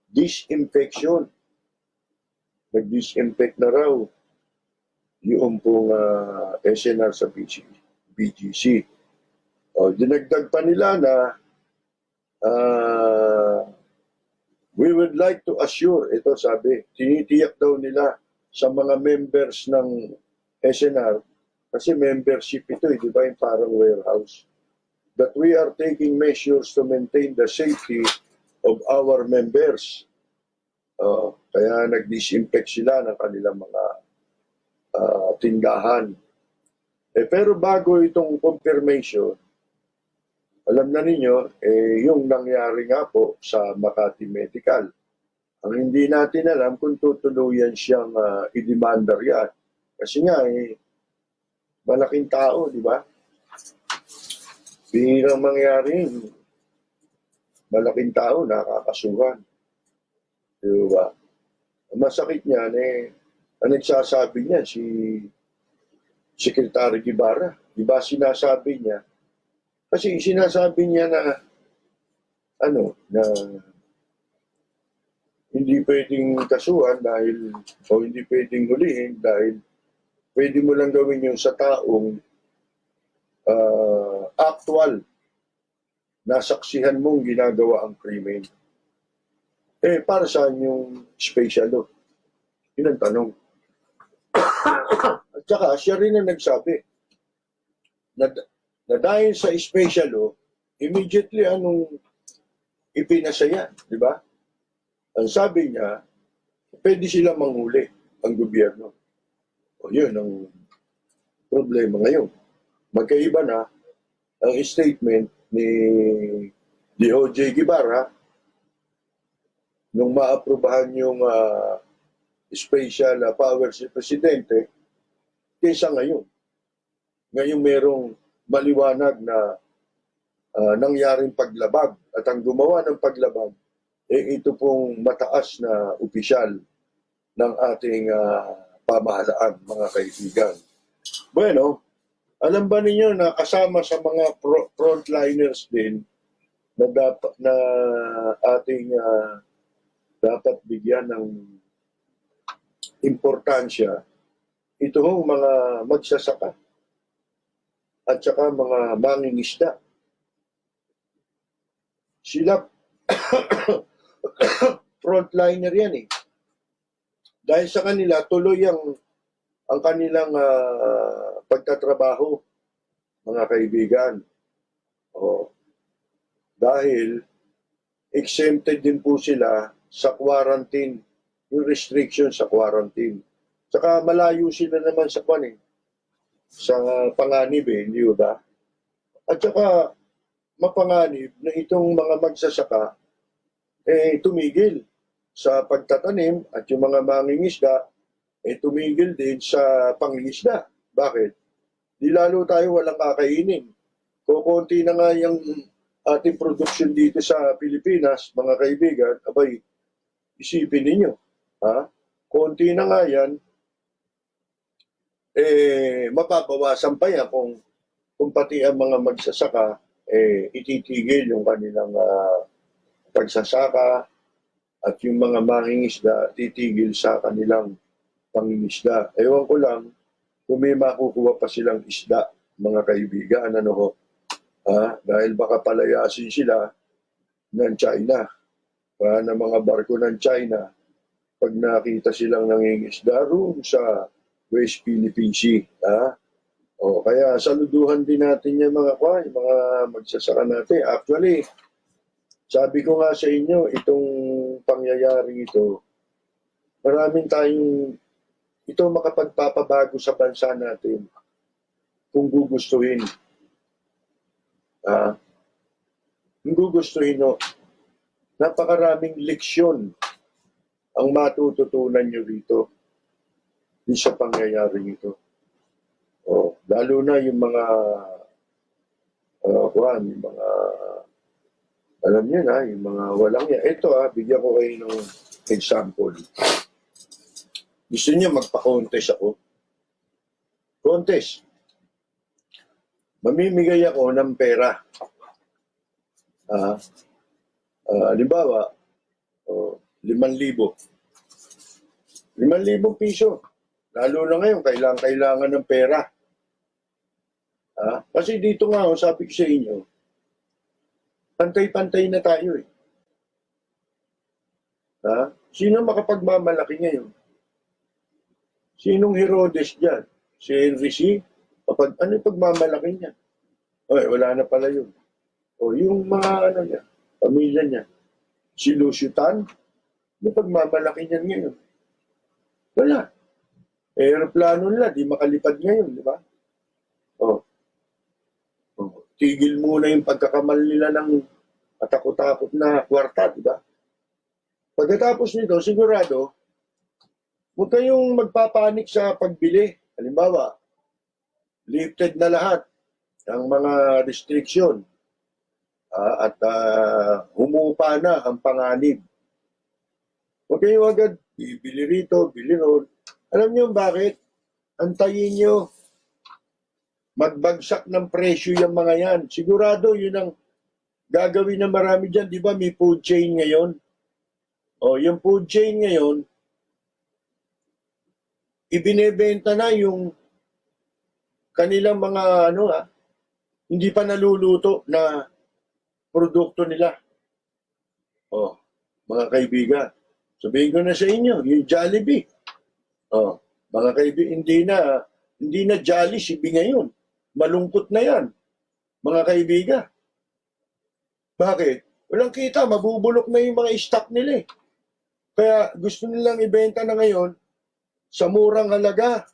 disinfection. Nag-disinfect na raw yung pong SNR sa BGC. O, dinagdag pa nila na we would like to assure, ito sabi, tinitiyak daw nila sa mga members ng SNR, kasi membership ito, di ba, yung parang warehouse, that we are taking measures to maintain the safety of our members. Kaya nag-disinfect sila ng kanilang mga tindahan. Pero bago itong confirmation, alam na ninyo, yung nangyari nga po sa Makati Medical. Ang hindi natin alam kung tutuluyan siyang idemandar yan. Kasi nga, malaking tao, di ba? Bihirang mangyari, malaking tao, nakakasuhan. Di ba? Masakit niyan, ang nagsasabi niya, si Secretary Guevara. Di ba sinasabi niya? Kasi sinasabi niya na na hindi pwedeng kasuhan dahil o hindi pwedeng hulihin dahil pwede mo lang gawin yung sa taong actual nasaksihan mong ginagawa ang krimen. Para saan yung special law? Yun ang tanong. At saka siya rin ang nagsabi na dahil sa special law, immediately anong ipinasaya, di ba? Ang sabi niya, pwede sila manghuli ang gobyerno. O yun ang problema ngayon. Magkaiba na ang statement ni DOJ Guevara nung maaprubahan yung special powers ni Presidente kaysa ngayon. Ngayon merong maliwanag na nangyaring paglabag at ang gumawa ng paglabag ito pong mataas na opisyal ng ating pamahalaan, mga kaibigan. Bueno, alam ba ninyo na kasama sa mga frontliners din na ating dapat bigyan ng importansya ito hong mga magsasaka at saka mga mangingisda. Sila frontliner yan Dahil sa kanila, tuloy ang kanilang pagtatrabaho, mga kaibigan. Dahil exempted din po sila sa quarantine, yung restriction sa quarantine. Saka malayo sila naman sa sa panganib hindi ba? At saka mapanganib na itong mga magsasaka tumigil sa pagtatanim at yung mga mangingisda tumigil din sa pangingisda. Bakit? Di lalo tayo walang kakainin. Kukunti na nga yung ating production dito sa Pilipinas, mga kaibigan, abay, isipin ninyo. Konti na nga yan, mapapawasan pa yan kung pati ang mga magsasaka ititigil yung kanilang pagsasaka at yung mga mangingisda titigil sa kanilang pangingisda. Ewan ko lang kung may makukuha pa silang isda, mga kaibigan, dahil baka palayasin sila ng China. Ng mga barko ng China, pag nakita silang nangingisda roon sa West Philippine Sea. Kaya saluduhan din natin yung mga magsasaka natin. Actually, sabi ko nga sa inyo, itong pangyayari ito, maraming tayong ito makapagpapabago sa bansa natin kung gugustuhin. Kung gugustuhin, napakaraming leksyon ang matututunan nyo rito sa pangyayaring ito. Lalo na yung mga Yung mga, alam niyo na, yung mga walang yan. Ito bigyan ko kayo ng example. Gusto niyo magpa-contest ako? Contest. Mamimigay ako ng pera. Halimbawa, 5,000. 5,000 piso. Lalo na ngayon, kailangan ng pera. Kasi dito nga, sabi ko sa inyo, pantay-pantay na tayo eh. Sino makapagmamalaki ngayon? Sinong Herodes dyan? Si Henry C? Ano yung pagmamalaki niya? Wala na pala yun. Yung mga niya, pamilya niya. Si Lucio Tan, ano pagmamalaki niyan ngayon? Wala. Aeroplano nila, di makalipad ngayon, di ba? Tigil muna yung pagkakamal nila ng matakot-takot na kwarta, di ba? Pagkatapos nito, sigurado, huwag kayong magpapanik sa pagbili. Halimbawa, lifted na lahat ng mga restriction at humupa na ang panganib. Huwag kayong agad bibili rito, bili ron. Alam niyo bakit? Antayin niyo magbagsak ng presyo yung mga yan. Sigurado yun ang gagawin ng marami dyan. Di ba may food chain ngayon? Yung food chain ngayon, ibinebenta na yung kanilang mga hindi pa naluluto na produkto nila. Mga kaibigan, sabihin ko na sa inyo, yung Jollibee. Mga kaibigan, hindi na Jolly si B ngayon. Malungkot na yan, mga kaibigan. Bakit? Walang kita, mabubulok na yung mga stock nila eh. Kaya gusto nilang ibenta na ngayon sa murang halaga.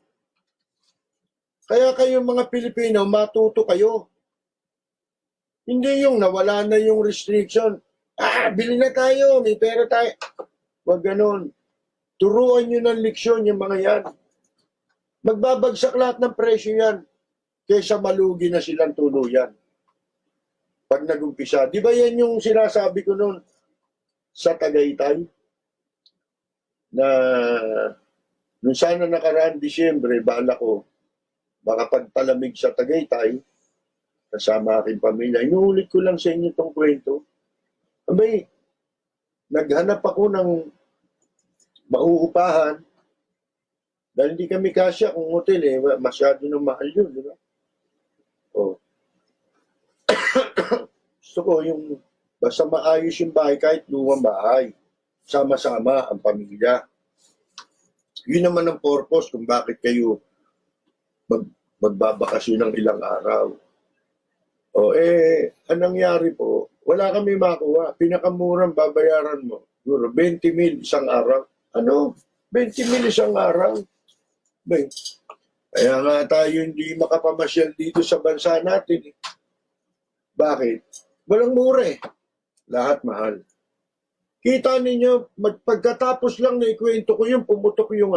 Kaya kayong mga Pilipino, matuto kayo. Hindi yung nawala na yung restriction. Bili na tayo, may pera tayo. Huwag ganon. Turuan nyo ng leksyon yung mga yan. Magbabagsak lahat ng presyo yan. Kaysa malugi na silang tuluyan. Pag nag-umpisa. Di ba yan yung sinasabi ko noon sa Tagaytay? Na nung sana nakaraan Disyembre, bala ko, baka pagtalamig sa Tagaytay, kasama aking pamilya, inuulit ko lang sa inyo itong kwento. Abay, naghanap ako ng mauupahan dahil hindi kami kasya kung hotel masyado nang mahal yun, di ba? Gusto ko yung basta maayos yung bahay kahit luwang bahay. Sama-sama ang pamilya. Yun naman ang purpose kung bakit kayo magbabakasyon ng ilang araw. Anong nangyari po? Wala kami makuha. Pinakamurang babayaran mo. Siguro, 20,000 isang araw. 20,000 isang araw? Kaya nga tayo hindi makapamasyal dito sa bansa natin. Bakit? Walang mura eh. Lahat mahal. Kita ninyo, pagkatapos lang na ikwento ko yung pumutok yung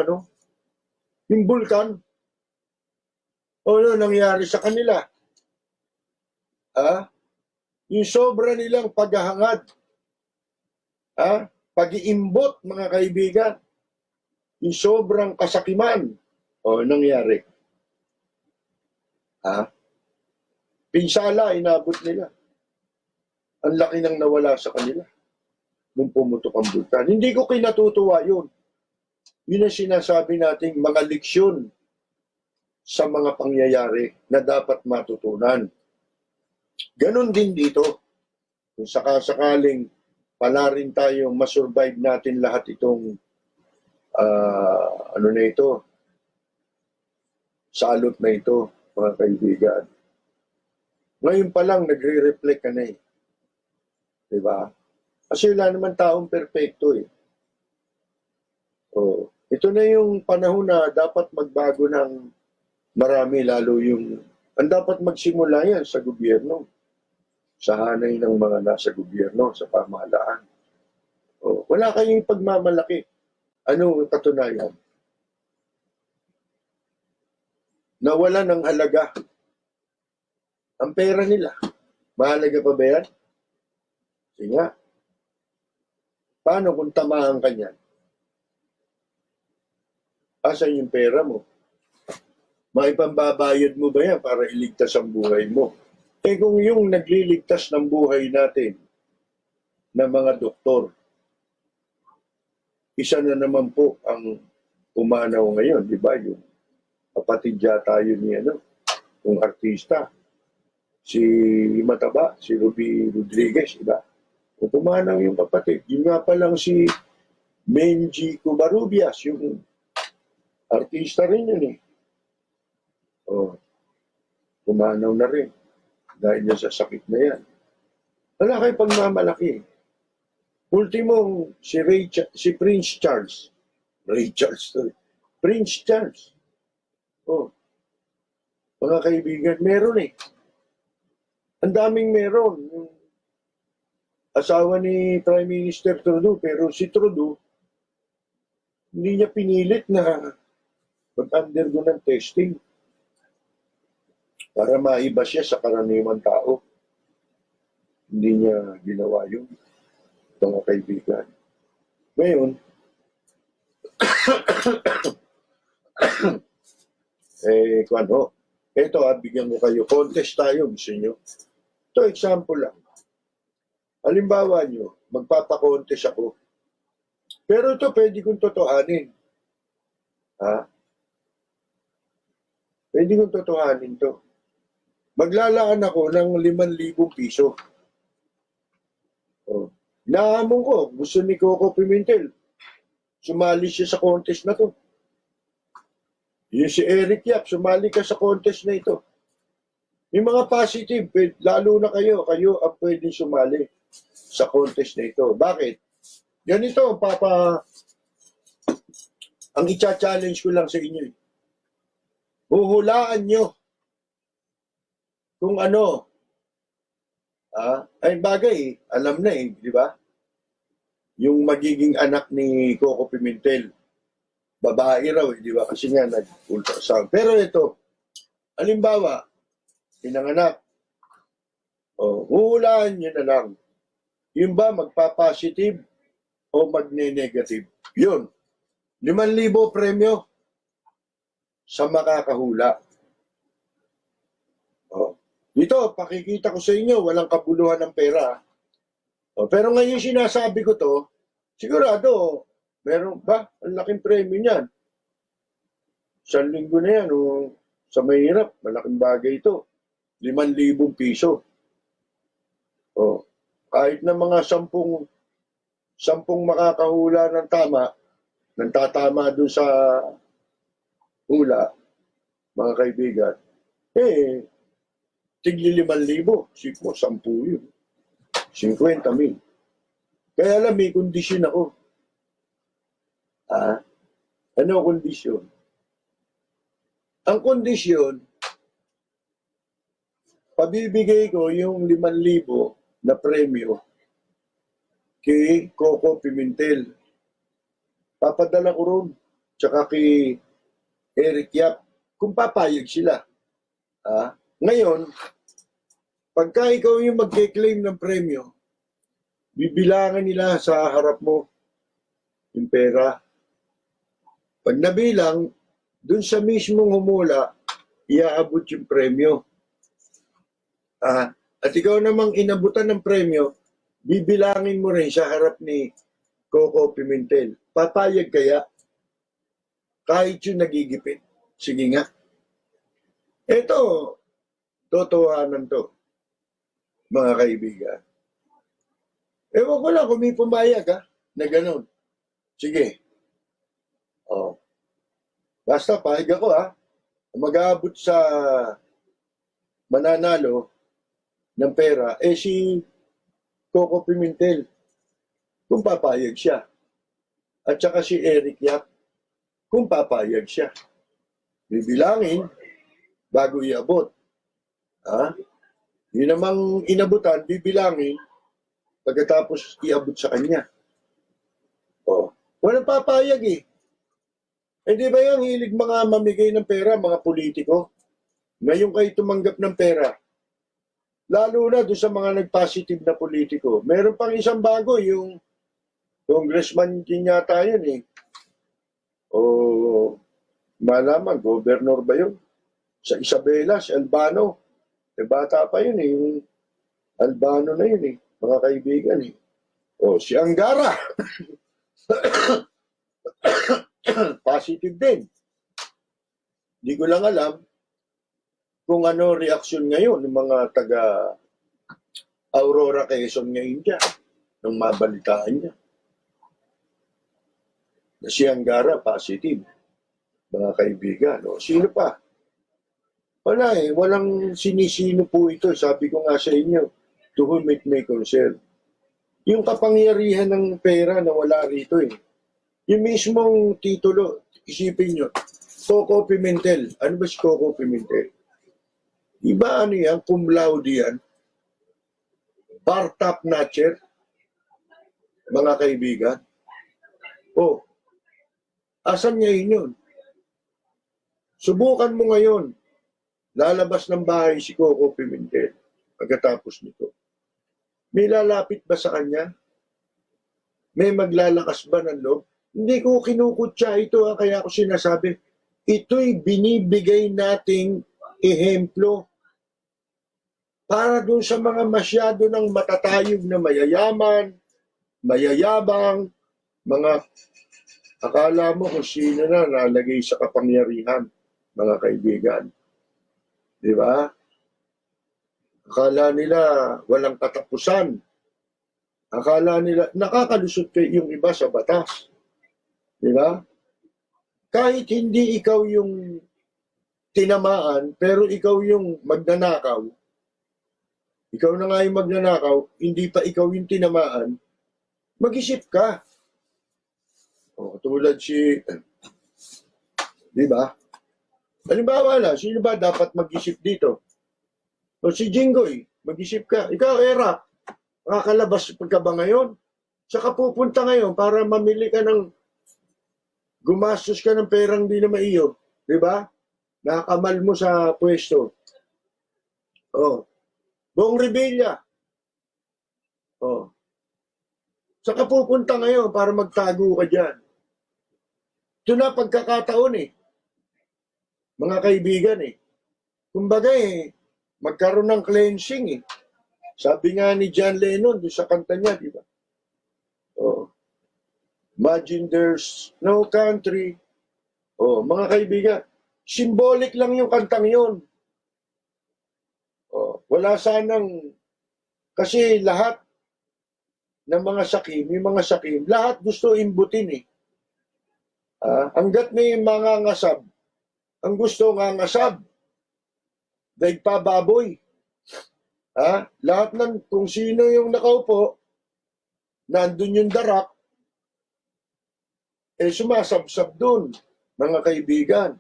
yung bulkan. Nangyari sa kanila? Yung sobra nilang paghahangad. Pag-iimbot, mga kaibigan. Yung sobrang kasakiman. Nangyari. Pinsala, inabot nila. Ang laki nang nawala sa kanila nung pumutok ang bulkan. Hindi ko kinatutuwa yun. Yun ang sinasabi nating mga leksyon sa mga pangyayari na dapat matutunan. Ganon din dito. Kung sakasakaling pala rin tayo masurvive natin lahat itong salot na ito, mga kaibigan. Ngayon pa lang, nagre-reflect ka na eh. Diba? Kasi wala naman taong perfecto eh. Ito na yung panahon na dapat magbago ng marami, lalo yung ang dapat magsimula yan sa gobyerno. Sa hanay ng mga nasa gobyerno, sa pamahalaan. Wala kayong pagmamalaki. Ano katunayan? Nawala ng halaga ang pera nila. Mahalaga pa ba yan? Sige nga. Paano kung tamaan ka niyan? Asan yung pera mo? Maipambabayad mo ba yan para iligtas ang buhay mo? Eh kung yung nagliligtas ng buhay natin na mga doktor, isa na naman po ang umanaw ngayon, di ba? Yung kapatid yata yun ni yung artista, si Mataba, si Ruby Rodriguez, di ba? Kung pumanaw yung kapatid, yun nga pa lang si Menji Covarrubias, yung artista rin yun eh. Oh, pumanaw na rin dahil niya sa sakit na yan. Wala kayo pagmamalaki. Ultimo, si Prince Charles. Prince Charles. Oh, mga kaibigan, meron eh. Ang daming meron. Yung asawa ni Prime Minister Trudeau, pero si Trudeau, hindi niya pinilit na mag-undergo ng testing para maiba siya sa karaniwang tao. Hindi niya ginawa yun, mga kaibigan. Ngayon, ito bigyan mo kayo, contest tayo, gusto nyo. Ito, example lang. Halimbawa nyo, magpapakontest ako. Pero ito, pwede kong totohanin. Ha? Pwede kong totohanin to. Maglalaan ako ng 5,000 piso. Oh. Nahamon ko, gusto ni Coco Pimentel. Sumali siya sa contest na to. Yung si Eric Yap, sumali ka sa contest na ito. Yung mga positive, lalo na kayo ang pwedeng sumali sa contest na ito. Bakit? Ganito, ang i-challenge ko lang sa inyo. Huhulaan nyo kung ano. Ay bagay, alam na eh, di ba? Yung magiging anak ni Coco Pimentel, babae raw, di ba? Kasi nga nag-ultrasound. Pero ito, halimbawa, pinanganak, huhulaan nyo na lang. Yung ba magpa-positive o magne-negative? Yun. 5,000 premyo sa makakahula. Dito, pakikita ko sa inyo, walang kabuluhan ng pera. Pero ngayon sinasabi ko to, sigurado, meron ba? Ang laking premyo niyan. 1 linggo na yan, sa mahirap, malaking bagay ito. 5,000 piso. Kahit na mga 10 makakahula ng tama, nang tatama doon sa hula, mga kaibigan, tigli 5,000. Siko, 10 yun. 50,000. Kaya alam, may kondisyon ako. Ano kondisyon? Ang kondisyon, pabibigay ko yung 5,000 na premyo kay Coco Pimentel. Papadala ko ron. Tsaka kay Eric Yap. Kung papayag sila. Ngayon, pagka ikaw yung mag-claim ng premyo, bibilangan nila sa harap mo yung pera. Pag nabilang, dun sa mismong humula, iaabot yung premyo. At ikaw namang inabutan ng premyo, bibilangin mo rin sa harap ni Coco Pimentel. Papayag kaya? Kahit yung nagigipit. Sige nga. Ito, totohanan to, mga kaibigan. Ewan ko lang kung may pumayag na ganun. Sige. Basta pahig ako mag-aabot sa mananalo ng pera, si Coco Pimentel, kung papayag siya. At saka si Eric Yap, kung papayag siya. Bibilangin bago iabot. Yun namang inabutan, bibilangin pagkatapos iabot sa kanya. Walang papayag eh. Di ba yung hilig mga mamigay ng pera, mga politiko? Ngayon kayo tumanggap ng pera. Lalo na doon sa mga nag-positive na politiko. Meron pang isang bago, yung congressman din yata yun eh. O malaman, governor ba yun? Sa Isabela, si Albano. Bata pa yun eh. Yung Albano na yun eh. Mga kaibigan eh. O si Angara. Positive din. Hindi ko lang alam kung ano reaksyon ngayon ng mga taga Aurora, Quezon ngayon dyan nung mabalitaan niya. Na si Angara, positive. Mga kaibigan. O, sino pa? Wala eh. Walang sinisino po ito. Sabi ko nga sa inyo, to whom it may concern. Yung kapangyarihan ng pera na wala rito eh. Yung mismong titulo, isipin nyo, Coco Pimentel. Ano ba si Coco Pimentel? Iba ano yan? Cum laude yan? Bar top notcher? Mga kaibigan? Oh, asan ngayon yun? Subukan mo ngayon. Lalabas ng bahay si Coco Pimentel pagkatapos nito. May lalapit ba sa kanya? May maglalakas ba ng loob? Hindi ko kinukutya ito kaya ako sinasabi, ito'y binibigay nating ehemplo para dun sa mga masyado ng matatayog na mayayaman, mayayabang, mga akala mo kung sino na nalagay sa kapangyarihan, mga kaibigan. Di ba? Akala nila walang katapusan. Akala nila nakakalusot yung iba sa batas. Di ba? Kahit hindi ikaw yung tinamaan, pero ikaw yung magnanakaw. Ikaw na nga yung magnanakaw, hindi pa ikaw yung tinamaan, mag-isip ka. O, tulad si, di ba? Halimbawa na, sino ba dapat mag-isip dito? O si Jinggoy, mag-isip ka. Ikaw, Era, makakalabas ka ba ngayon? Saka pupunta ngayon para mamili ka ng, gumastos ka ng perang di na maiyo. Di ba? Nakamal mo sa pwesto. O, Bong Revilla. O, saka pupunta ngayon para magtago ka dyan. Ito na pagkakataon eh. Mga kaibigan eh. Kumbaga eh, magkaroon ng cleansing eh. Sabi nga ni John Lennon sa kanta niya, di ba? Oh. Imagine there's no country. Oh, mga kaibigan, symbolic lang yung kantang yun. Oh, wala sanang, kasi lahat ng mga sakim, yung mga sakim, lahat gusto imbutin eh. Hanggat may mga ngasab, ang gusto nga ngasab, daig pa baboy. Lahat ng kung sino yung nakaupo, nandun yung darak, eh sumasabsab dun, mga kaibigan.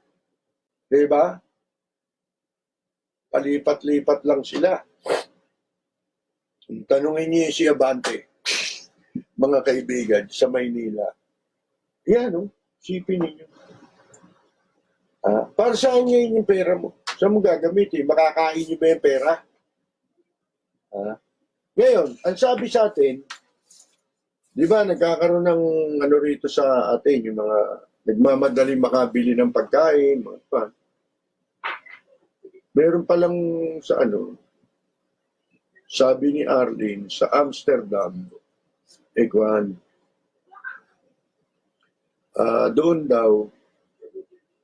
Diba? Palipat-lipat lang sila. Tanungin niyo si Abante, mga kaibigan, sa Maynila. Yan, no? Sipin ninyo. Para saan ngayon yung pera mo? Saan mo gagamitin? Makakain niyo ba yung pera? Ngayon, ang sabi sa atin, di ba, nagkakaroon ng ano rito sa atin, yung mga nagmamadali makabili ng pagkain, mga pa. Meron palang sa ano, sabi ni Arlene, sa Amsterdam, doon daw,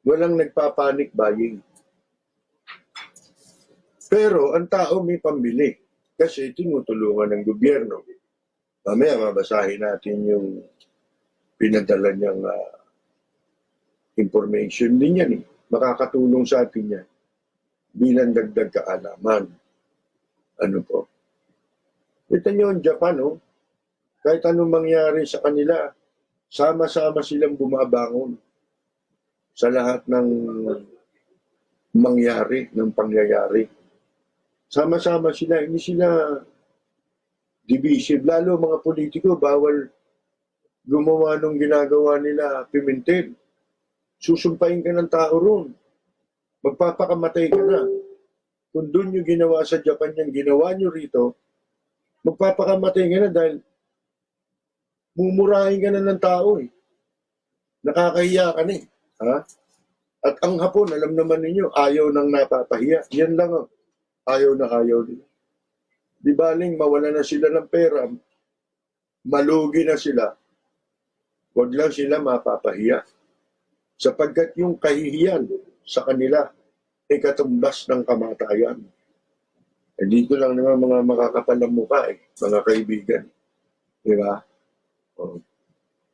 walang nagpapanik buying. Pero ang tao may pambili kasi tinutulungan ng gobyerno. Mamaya mabasahin natin yung pinadala niyang information din yan. Makakatulong sa atin yan bilang dagdag kaalaman. Ano po? Kita niyo ang Japan, oh, kahit anong mangyari sa kanila, sama-sama silang bumabangon sa lahat ng mangyari, ng pangyayari. Sama-sama sila, hindi sila divisive. Lalo mga politiko, bawal gumawa nung ginagawa nila Pimentel. Susumpain ka ng tao ron. Magpapakamatay ka na. kung doon nyo ginawa sa Japan yung ginawa nyo rito, magpapakamatay ka na dahil mumurahin ka na ng tao eh. Nakakahiya ka na eh. Ha? At ang Hapon, alam naman ninyo, ayaw nang napapahiya. Yan lang oh. Ayaw na ayaw nila. Di baling mawala na sila ng pera, malugi na sila, wag lang sila mapapahiya. Sapagkat yung kahihiyan sa kanila ay katumbas ng kamatayan. Eh, dito lang naman mga makakapal ng mukha eh, mga kaibigan. Di ba? Oh.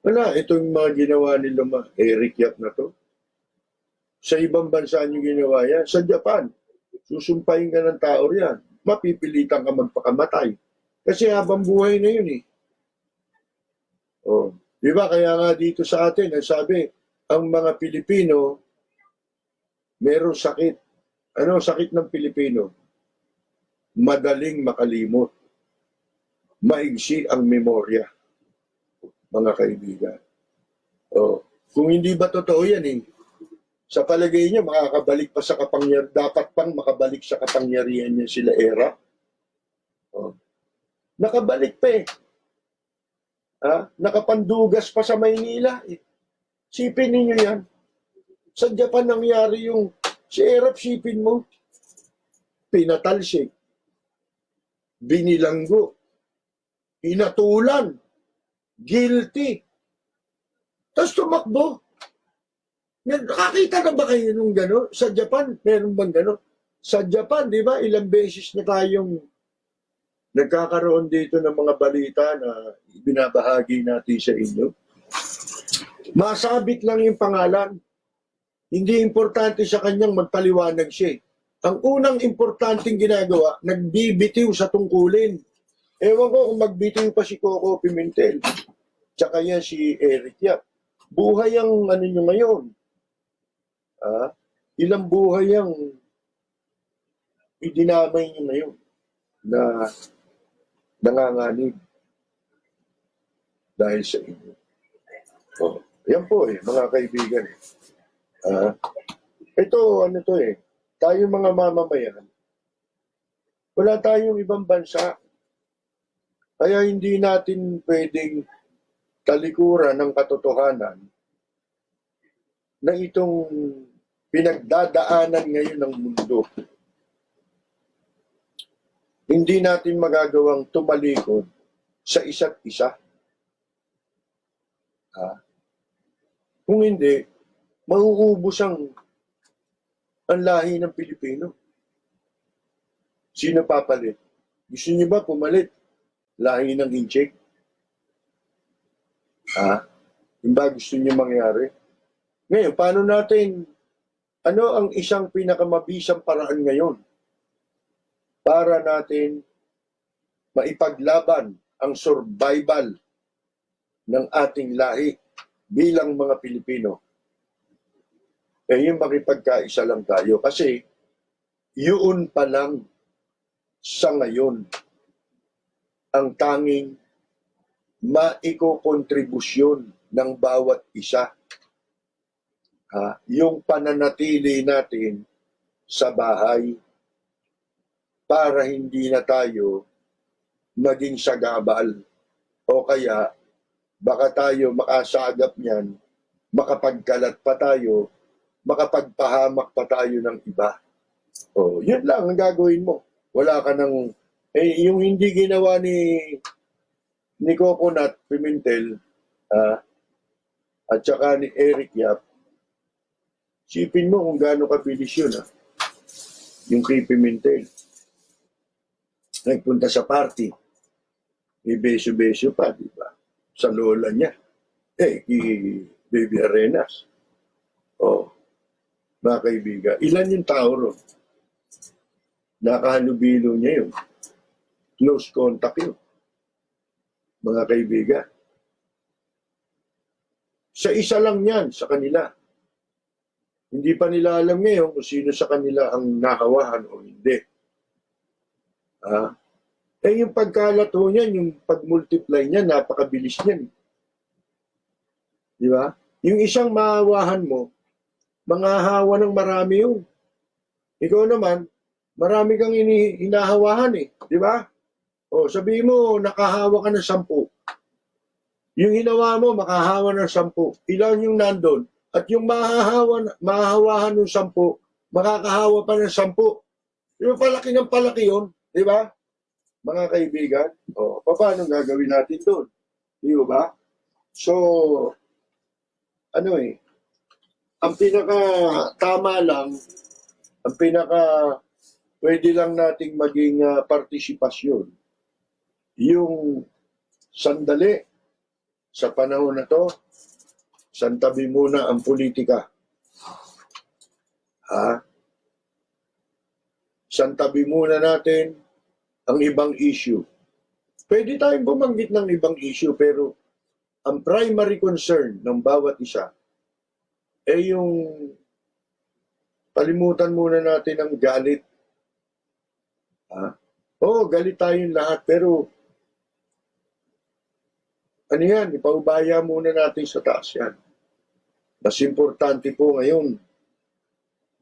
Wala, itong mga ginawa ni Eric Yap na to. Sa ibang bansa nyo ginawa yan. Sa Japan, susumpahin ka ng tao riyan. Mapipilitan ka magpakamatay. Kasi habang buhay na yun eh. Oh. Di ba? Kaya nga dito sa atin, ang sabi, ang mga Pilipino, merong sakit. Ano ang sakit ng Pilipino? Madaling makalimot. Maigsi ang memorya, mga kaibigan. Oh. Kung hindi ba totoo yan eh, sa palagay niya, makakabalik pa sa kapangyarihan, dapat pang makabalik sa kapangyarihan niya sila era. Oh. Nakabalik pa eh. Ha? Nakapandugas pa sa Maynila. Sipin ninyo yan. Sa Japan nangyari yung si Erap, sipin mo, pinatalsik, binilanggo, inatulan, guilty. Tapos tumakbo. Nakakita na ba kayo nung gano'n? Sa Japan, meron bang gano'n? Sa Japan, di ba, ilang beses na tayong nagkakaroon dito ng mga balita na binabahagi natin sa inyo. Masabit lang yung pangalan. Hindi importante sa kanyang magpaliwanag siya. Ang unang importanteng ginagawa, nagbibitiw sa tungkulin. Ewan ko kung magbitiw pa si Coco Pimentel. Tsaka yan si Eric Yap. Buhay ang ano nyo ngayon. Ilang buhay ang idinamay nyo ngayon na nanganganib dahil sa inyo. Oh, yan po eh, mga kaibigan. Ito, ano to eh, tayo mga mamamayan, wala tayong ibang bansa. Kaya hindi natin pwedeng talikuran ng katotohanan na itong pinagdadaanan ngayon ng mundo. Hindi natin magagawang tumalikod sa isa't isa. Kung hindi, mauubos ang lahi ng Pilipino. Sino papalit? Gusto niyo ba pumalit? Lahi ng Inchik? Yung ba gusto niyo mangyari? Ngayon, paano natin, ano ang isang pinakamabisang paraan ngayon para natin maipaglaban ang survival ng ating lahi bilang mga Pilipino? Eh, yung makipagkaisa lang tayo. Kasi, yun pa lang sa ngayon ang tanging maikokontribusyon ng bawat isa. Yung pananatili natin sa bahay para hindi na tayo maging sagabal. O kaya, baka tayo makasagap niyan, makapagkalat pa tayo, makapagpahamak pa tayo ng iba. O, yun lang ang gagawin mo. Wala ka ng, yung hindi ginawa ni Coconut Pimentel, at saka ni Eric Yap, sipin mo kung gaano kabilis yun, yung kay Pimentel. Nagpunta sa party, may beso-beso pa, di ba? Sa lola niya. Kay Baby Arenas. Mga kaibigan, ilan yung tao ron? Nakahalubilo niya yun. Close contact yun. Mga kaibigan. Sa isa lang yan, sa kanila. Hindi pa nila alam ngayon kung sino sa kanila ang nahawahan o hindi. Yung pagkalat ho niyan, yung pag-multiply niya, napakabilis niyan. Di ba? Yung isang mahawahan mo, manghahawa ng marami yun. Ikaw naman, marami kang hinahawahan eh. Di ba? O, sabihin mo, nakahawa ka ng 10. Yung hinawa mo, makahawa ng 10. Ilan yung nandun? At yung mahahawahan ng 10, makakahawa pa ng 10. Yung palaki ng palaki yun. Di ba? Mga kaibigan. O, paano gagawin natin doon? Di ba? So, ano eh, ang pinaka tama lang, ang pinaka pwede lang nating maging partisipasyon, yung sandali sa panahon na to, santabi muna ang politika. Ha? Santabi muna natin ang ibang issue. Pwede tayong bumanggit ng ibang issue, pero ang primary concern ng bawat isa ay yung palimutan muna natin ang galit. Oo, galit tayong lahat, pero ano yan, ipaubaya muna natin sa taas yan. Mas importante po ngayon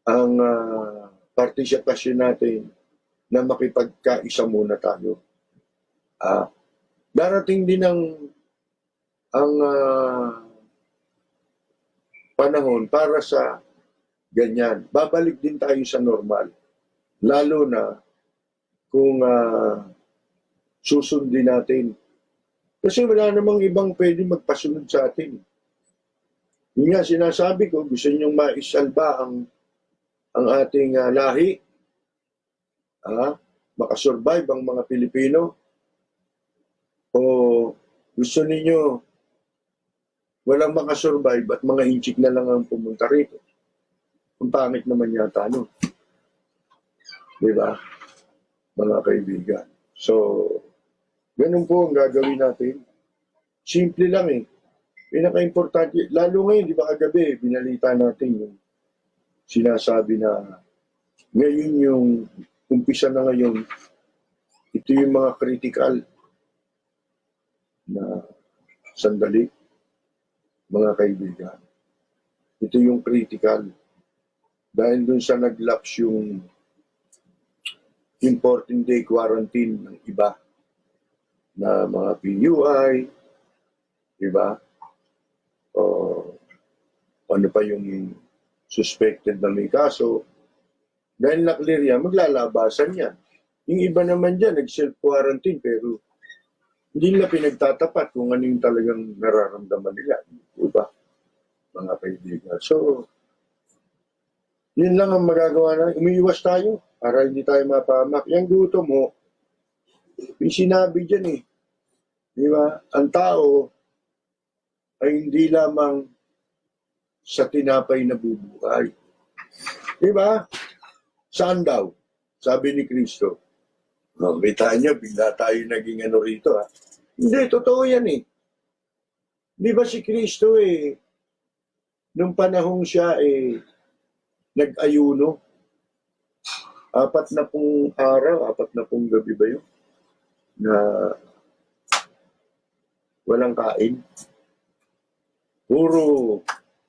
ang partisipasyon natin na makipagkaisa muna tayo. Darating din ang panahon para sa ganyan. Babalik din tayo sa normal. Lalo na kung susundin natin. Kasi wala namang ibang pwede magpasunod sa atin. Yun nga, sinasabi ko, gusto niyong maisalba ang ating lahi. Makasurvive ang mga Pilipino. O gusto ninyo walang makasurvive at mga inchik na lang ang pumunta rito. Ang pangit naman yata, no? Diba? Mga kaibigan. So, ganun po ang gagawin natin. Simple lang eh. Pinaka-importante, lalo ngayon, di ba kagabi, binalita natin yung sinasabi na ngayon yung umpisa na ngayon, ito yung mga critical na sandali. Mga kaibigan, ito yung critical. Dahil dun sa nag-lapse yung 14-day quarantine ng iba na mga PUI, diba? O ano pa yung suspected na may kaso. Dahil na-clear yan, maglalabasan yan. Yung iba naman dyan, nag-self-quarantine, pero hindi nila pinagtatapat kung ano yung talagang nararamdaman nila. Diba? Mga kaibigan. So, yun lang ang magagawa na. Umiiwas tayo para hindi tayo mapahamak. Yung gutom mo, yung sinabi dyan eh. Diba? Ang tao ay hindi lamang sa tinapay na bubuhay. Diba? Saan daw? Sabi ni Kristo. Kita niya, bigla tayo naging ano rito. Hindi, totoo yan eh. Di ba si Kristo nung panahong siya nag-ayuno, 40 araw, 40 gabi ba yun? Na walang kain. Puro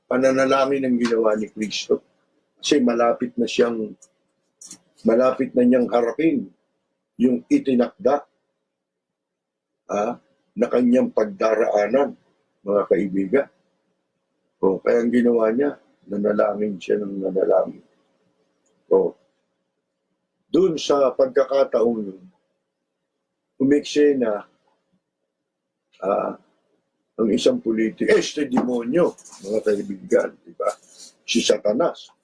pananalangin ang ginawa ni Kristo. Kasi malapit na niyang harapin yung itinakda na kanyang pagdaraanan, mga kaibigan. Kaya ang ginawa niya, nanalangin siya ng nanalangin. Doon sa pagkakataon yun, umeksena ang isang politiko, demonyo, mga kaibigan, di ba? Si Satanas.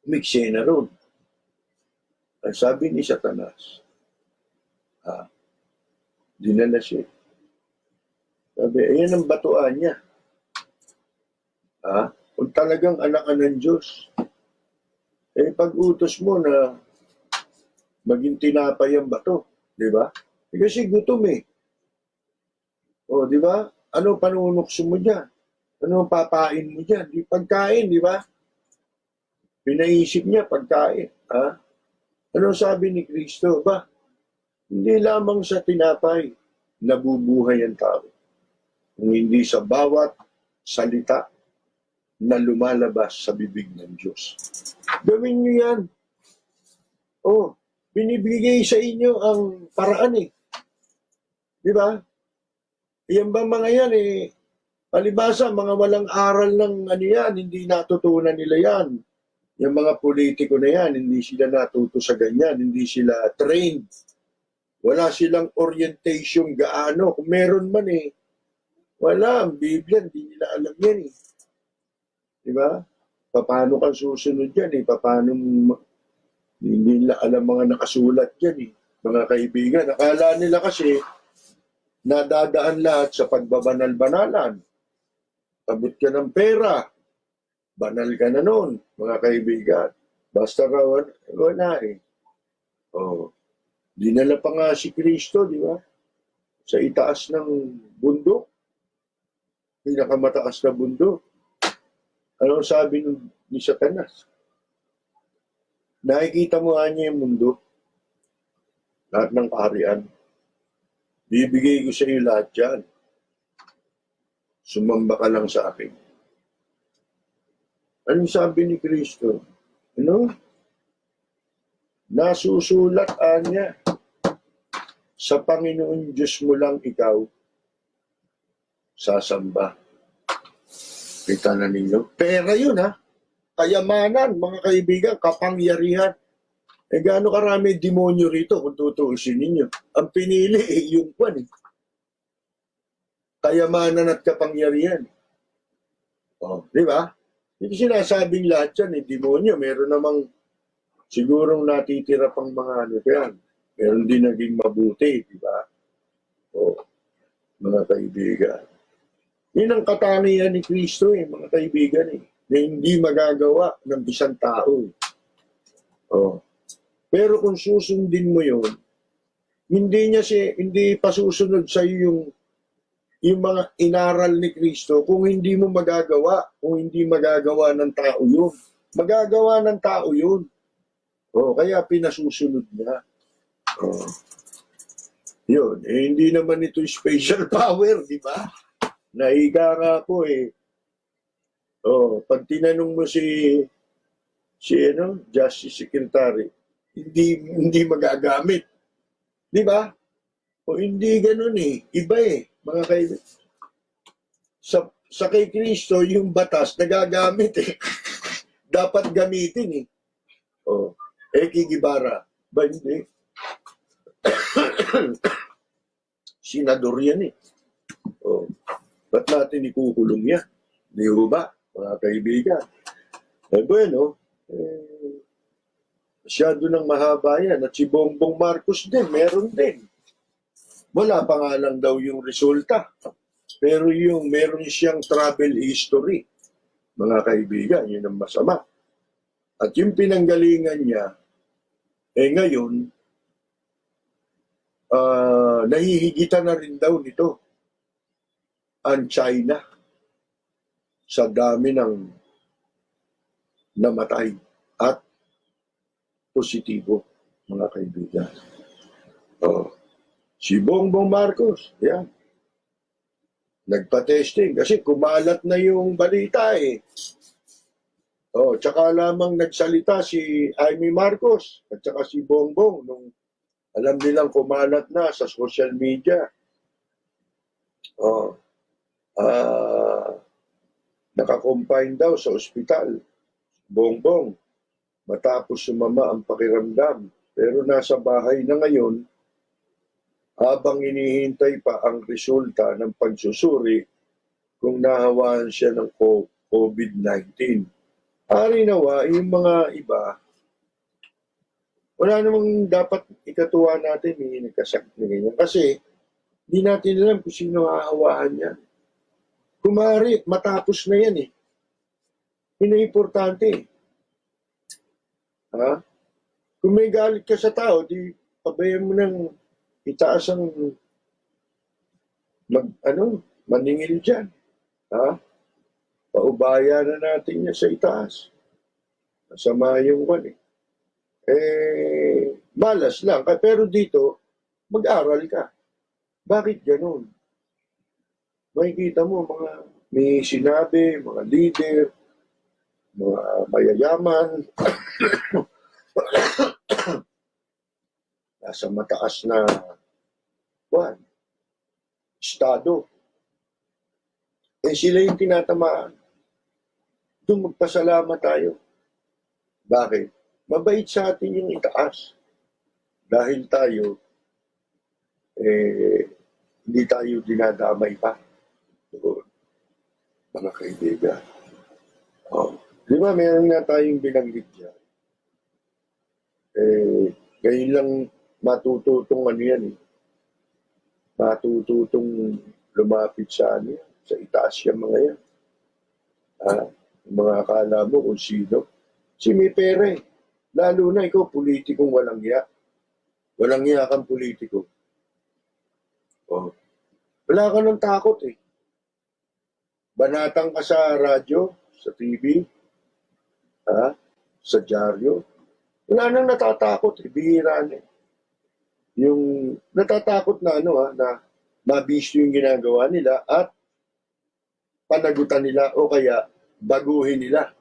Umeksena ron. Ang sabi ni Satanas, dinala siya. Sabi, ayan ang batuan niya. Kung talagang anak ka ng Diyos, pag-utos mo na maging tinapay ang bato. Di ba? Kasi gutom eh. Di ba? Ano panunukso mo dyan? Ano papain mo dyan? Di pagkain, di ba? Pinaisip niya pagkain. Ano sabi ni Kristo? Hindi lamang sa tinapay nabubuhay ang tao. Kung hindi sa bawat salita na lumalabas sa bibig ng Diyos. Gawin niyo yan. Oh, binibigay sa inyo ang paraan eh. Di ba? Yan ba mga yan eh, palibasa, mga walang aral ng ano yan, hindi natutunan nila yan. Yung mga politiko na yan, hindi sila natuto sa ganyan, hindi sila trained. Wala silang orientation gaano. Kung meron man eh, wala. Ang Biblia, hindi nila alam yan eh. Di ba? Paano kang susunod yan eh? Paano hindi nila alam mga nakasulat yan eh. Mga kaibigan, akala nila kasi nadadaan lahat sa pagbabanal-banalan. Abot ka ng pera, banal ka na noon, mga kaibigan. Basta raw, wala eh. Oh. Dinala pa nga si Kristo, di ba? Sa itaas ng bundok. Pinakamataas na bundok. Ano sabi ni Satanas? Nakikita mo nga niya yung mundo. Lahat ng kaharian. Bibigay ko sa iyo lahat yan. Sumamba ka lang sa akin. Anong sabi ni Kristo? Ano? Nasusulat niya, sa Panginoon Diyos mo lang ikaw sasamba. Kita na ninyo? Pera yun ha. Kayamanan, mga kaibigan, kapangyarihan. Eh gaano karami demonyo rito kung tutuusin ninyo? Ang pinili yung kwan eh. Kayamanan at kapangyarihan. Oh, di ba? Hindi sinasabing lahat yan eh, demonyo. Meron namang sigurong natitira pang mga ano yan. Meron din naging mabuti, di ba? Oh, mga kaibigan. Yun ang katangian ni Kristo eh, mga kaibigan eh. Na hindi magagawa ng isang tao. Oh. Pero kung susundin mo yun, hindi pa susunod sa iyo yung mga inaral ni Kristo kung hindi mo magagawa, kung hindi magagawa ng tao yun. Magagawa ng tao yun. Oh, kaya pinasusunod niya. Oh. Yun, eh, hindi naman ito special power, di ba? Naiga nga po eh. Oh, pag tinanong mo si Justice Secretary, hindi magagamit. Di ba? O hindi ganoon eh. Iba eh, mga kaibigan. Sa kay Kristo, yung batas nagagamit eh. Dapat gamitin eh. Oh, Gibara. Ba hindi? Senador yan eh. Oh, ba't natin ikukulong yan? Di ba, mga kaibigan? Eh bueno, masyado nang mahaba yan. At si Bongbong Marcos din, meron din. Wala pa nga lang daw yung resulta. Pero meron siyang travel history. Mga kaibigan, yun ang masama. At yung pinanggalingan niya, ngayon, nahihigitan na rin daw nito ang China sa dami ng namatay at positibo, mga kaibigan. Oh. Si Bongbong Marcos, yan. Nagpa-testing kasi kumalat na yung balita eh. Oh, tsaka lamang nagsalita si Amy Marcos at tsaka si Bongbong nung alam nilang kumalat na sa social media. Oh. Nakakompine daw sa ospital. Bongbong, matapos sumama ang pakiramdam. Pero nasa bahay na ngayon, habang inihintay pa ang resulta ng pagsusuri kung nahawaan siya ng COVID-19. Ari nawa, yung mga iba, wala namang dapat ikatuwa natin may nagkasakit na ganyan. Kasi, hindi natin alam kung sino hahawaan yan. Kumari, matapos na yan eh. Yun ang importante eh. Ha? Kung may galit ka sa tao, di pabayan mo ng itaas ang maningil dyan. Ha? Paubaya na natin niya sa itaas. Masama yung kwan eh. Malas lang. Pero dito, mag-aral ka. Bakit ganun? Makikita mo may sinabi, mga leader, mga mayayaman, nasa mataas na kwan, estado. Sila yung tinatamaan. Doon magpasalamat tayo. Bakit? Mabait sa atin yung itaas. Dahil tayo, hindi tayo dinadamay pa. So, mga kaibigan. Di ba, meron nga tayong binanggit dyan. Ngayon lang matututong ano yan eh. Matututong lumapit sa ano yan, sa itaas yung mga yan. Mga akala mo kung sino. Si may pera eh. Lalo na ikaw, politikong walang hiya. Walang hiya kang politiko. Wala ka ng takot eh. Banatang ka sa radyo, sa TV, sa dyaryo. Wala nang natatakot eh. Bihira na eh. Yung natatakot na na mabisyo yung ginagawa nila at panagutan nila o kaya baguhin nila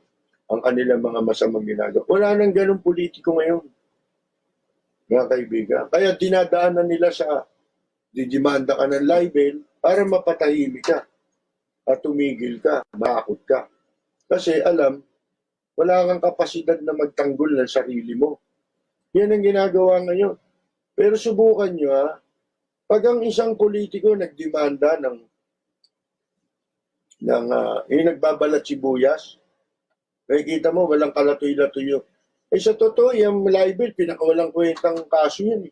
ang kanilang mga masamang ginagawa. Wala nang ganong politiko ngayon, mga kaibigan. Kaya dinadaanan nila sa didimanda ka ng libel para mapatahimik ka at tumigil ka, makakot ka. Kasi alam, wala kang kapasidad na magtanggol ng sarili mo. Yan ang ginagawa ngayon. Pero subukan nyo pag ang isang politiko nagdemanda yung nagbabalat sibuyas, nakikita mo, walang kalatoy-latoy. Sa totoo, yung libel, pinakawalang kwentang kaso yan.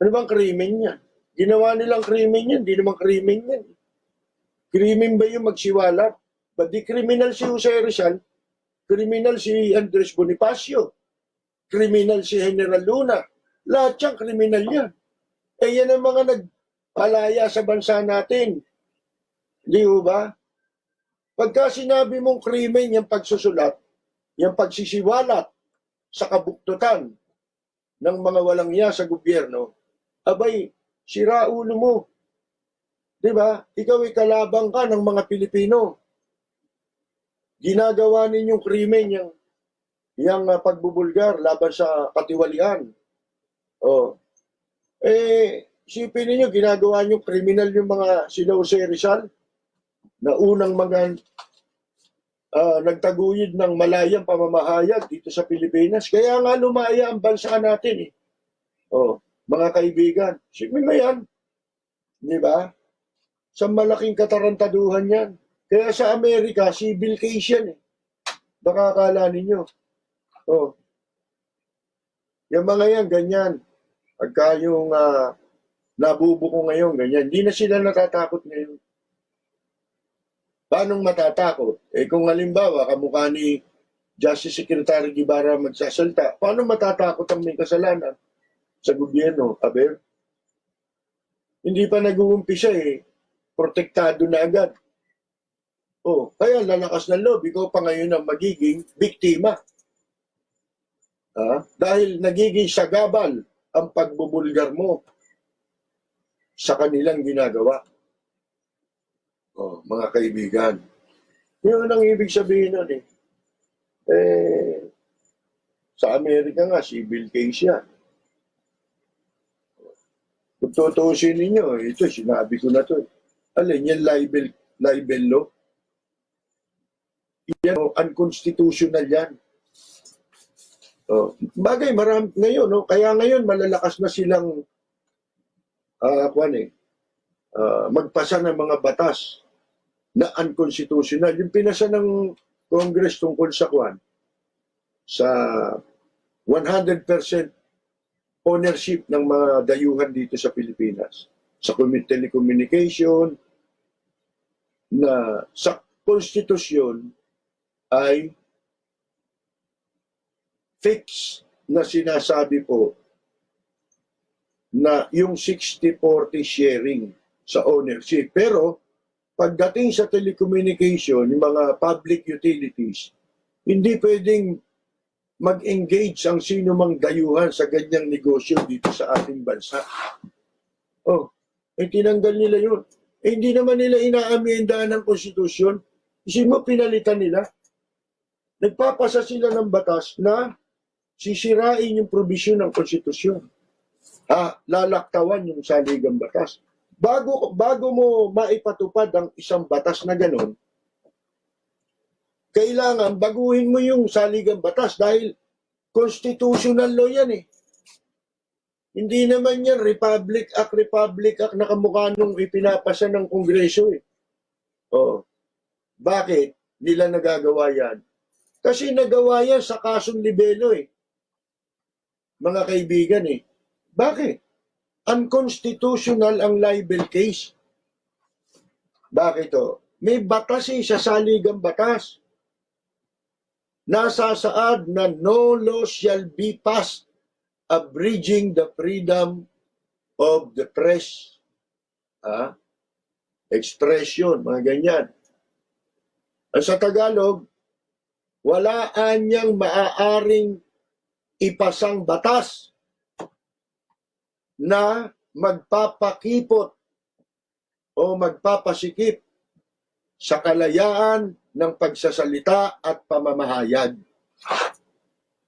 Ano bang krimen yan? Ginawa nilang krimen yan, di naman krimen yan. Krimen ba yung magsiwalat? Ba't di kriminal si Jose Rizal? Kriminal si Andres Bonifacio? Kriminal si General Luna? Lahat yan, kriminal yan. Yan ang mga nagpalaya sa bansa natin. Di ba? Pagka sinabi mong krimen yung pagsusulat, yung pagsisiwalat sa kabuktutan ng mga walang iya sa gobyerno, abay, sira ulo mo. Di ba? Ikaw ay kalabang ka ng mga Pilipino. Ginagawa ninyong krimen yung pagbubulgar laban sa katiwalian. Isipin ninyo, ginagawa niyo kriminal yung mga sila Jose Rizal na unang mga nagtaguyod ng malayang pamamahayag dito sa Pilipinas. Kaya nga lumaya ang bansa natin eh. Mga kaibigan, isipin mo yan. Di ba? Sa malaking katarantaduhan yan. Kaya sa Amerika, civil case yan eh. Baka akala ninyo. Yung mga yan, ganyan. Pagka yung nabubuko ngayon, ganyan. Hindi na sila natatakot ngayon. Paano matatakot? Kung halimbawa, kamukha ni Justice Secretary Guevara magsasalta, paano matatakot ang may kasalanan sa gobyerno? Aber? Hindi pa nag-uumpisa protektado na agad. Kaya lalakas ng loob, ikaw pa ngayon ang magiging biktima. Dahil nagiging sagabal ang pagbubulgar mo sa kanilang ginagawa. Mga kaibigan. Yun ang ibig sabihin nun sa Amerika nga, civil case yan. Kung tutuusin ninyo, ito, sinabi ko na to. Alin, yan libel law. Yan, unconstitutional yan. Bagay, marami ngayon, kaya ngayon malalakas na silang magpasa ng mga batas na unconstitutional. Yung pinasa ng Congress tungkol sa sa 100% ownership ng mga dayuhan dito sa Pilipinas. Sa telecommunication, na sa konstitusyon ay fix na sinasabi po na yung 60-40 sharing sa ownership. Pero pagdating sa telecommunication, yung mga public utilities, hindi pwedeng mag-engage ang sino mang dayuhan sa ganyang negosyo dito sa ating bansa. Tinanggal nila yun. Hindi naman nila inaamyendahan ng konstitusyon. Isipin mo, pinalitan nila. Nagpapasa sila ng batas na sisirain yung provision ng konstitusyon. lalaktawan yung saligang batas. Bago mo maipatupad ang isang batas na ganun, kailangan baguhin mo yung saligang batas dahil constitutional law yan eh. Hindi naman yan Republic Act na kamukha nung ipinapasa ng Kongreso eh. Oh. Bakit nila nagagawa yan? Kasi nagawa yan sa kasong libelo eh. Mga kaibigan eh. Bakit? Unconstitutional ang libel case. Bakit to? May batas eh, sa saligang batas. Nasasaad na no law shall be passed abridging the freedom of the press. Expression, mga ganyan. Sa Tagalog, wala anyang maaaring ipasang batas na magpapakipot o magpapasikip sa kalayaan ng pagsasalita at pamamahayag.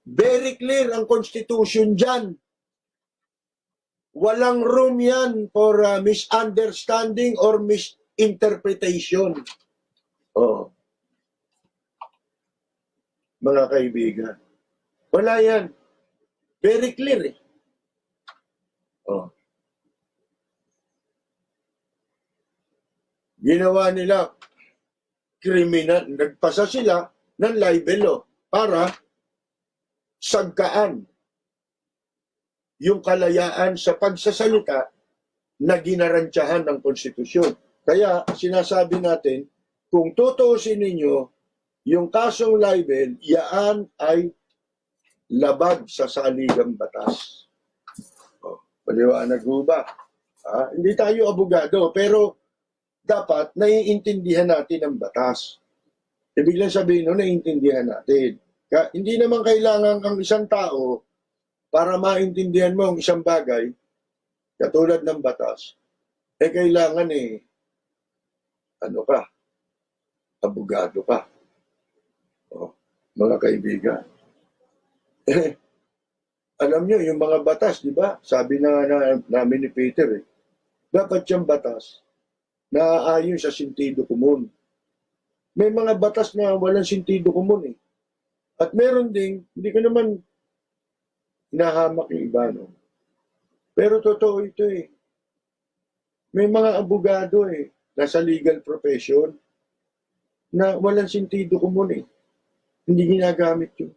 Very clear ang Constitution dyan. Walang room yan for misunderstanding or misinterpretation. Oh. Mga kaibigan, wala yan. Very clear eh. Oh. Ginawa nila kriminal, nagpasa sila ng libel law para sagkaan yung kalayaan sa pagsasalita na ginarantyahan ng konstitusyon. Kaya sinasabi natin, kung tutuusin ninyo yung kasong libel, yaan ay labag sa saligang batas. O, paliwanag mo ba? Hindi tayo abogado, pero dapat naiintindihan natin ang batas. Ibig lang sabihin, naiintindihan natin. Kaya, hindi naman kailangan ang isang tao para maintindihan mo ang isang bagay, katulad ng batas, kailangan abogado ka. O, mga kaibigan. Alam nyo, yung mga batas, di ba? Sabi namin ni Peter, dapat yung batas naaayon sa sentido komún. May mga batas na walang sentido komún eh. At meron ding, hindi ko naman hinahamak yung iba, no? Pero totoo ito eh. May mga abogado nasa legal profession na walang sentido komún eh. Hindi ginagamit yun.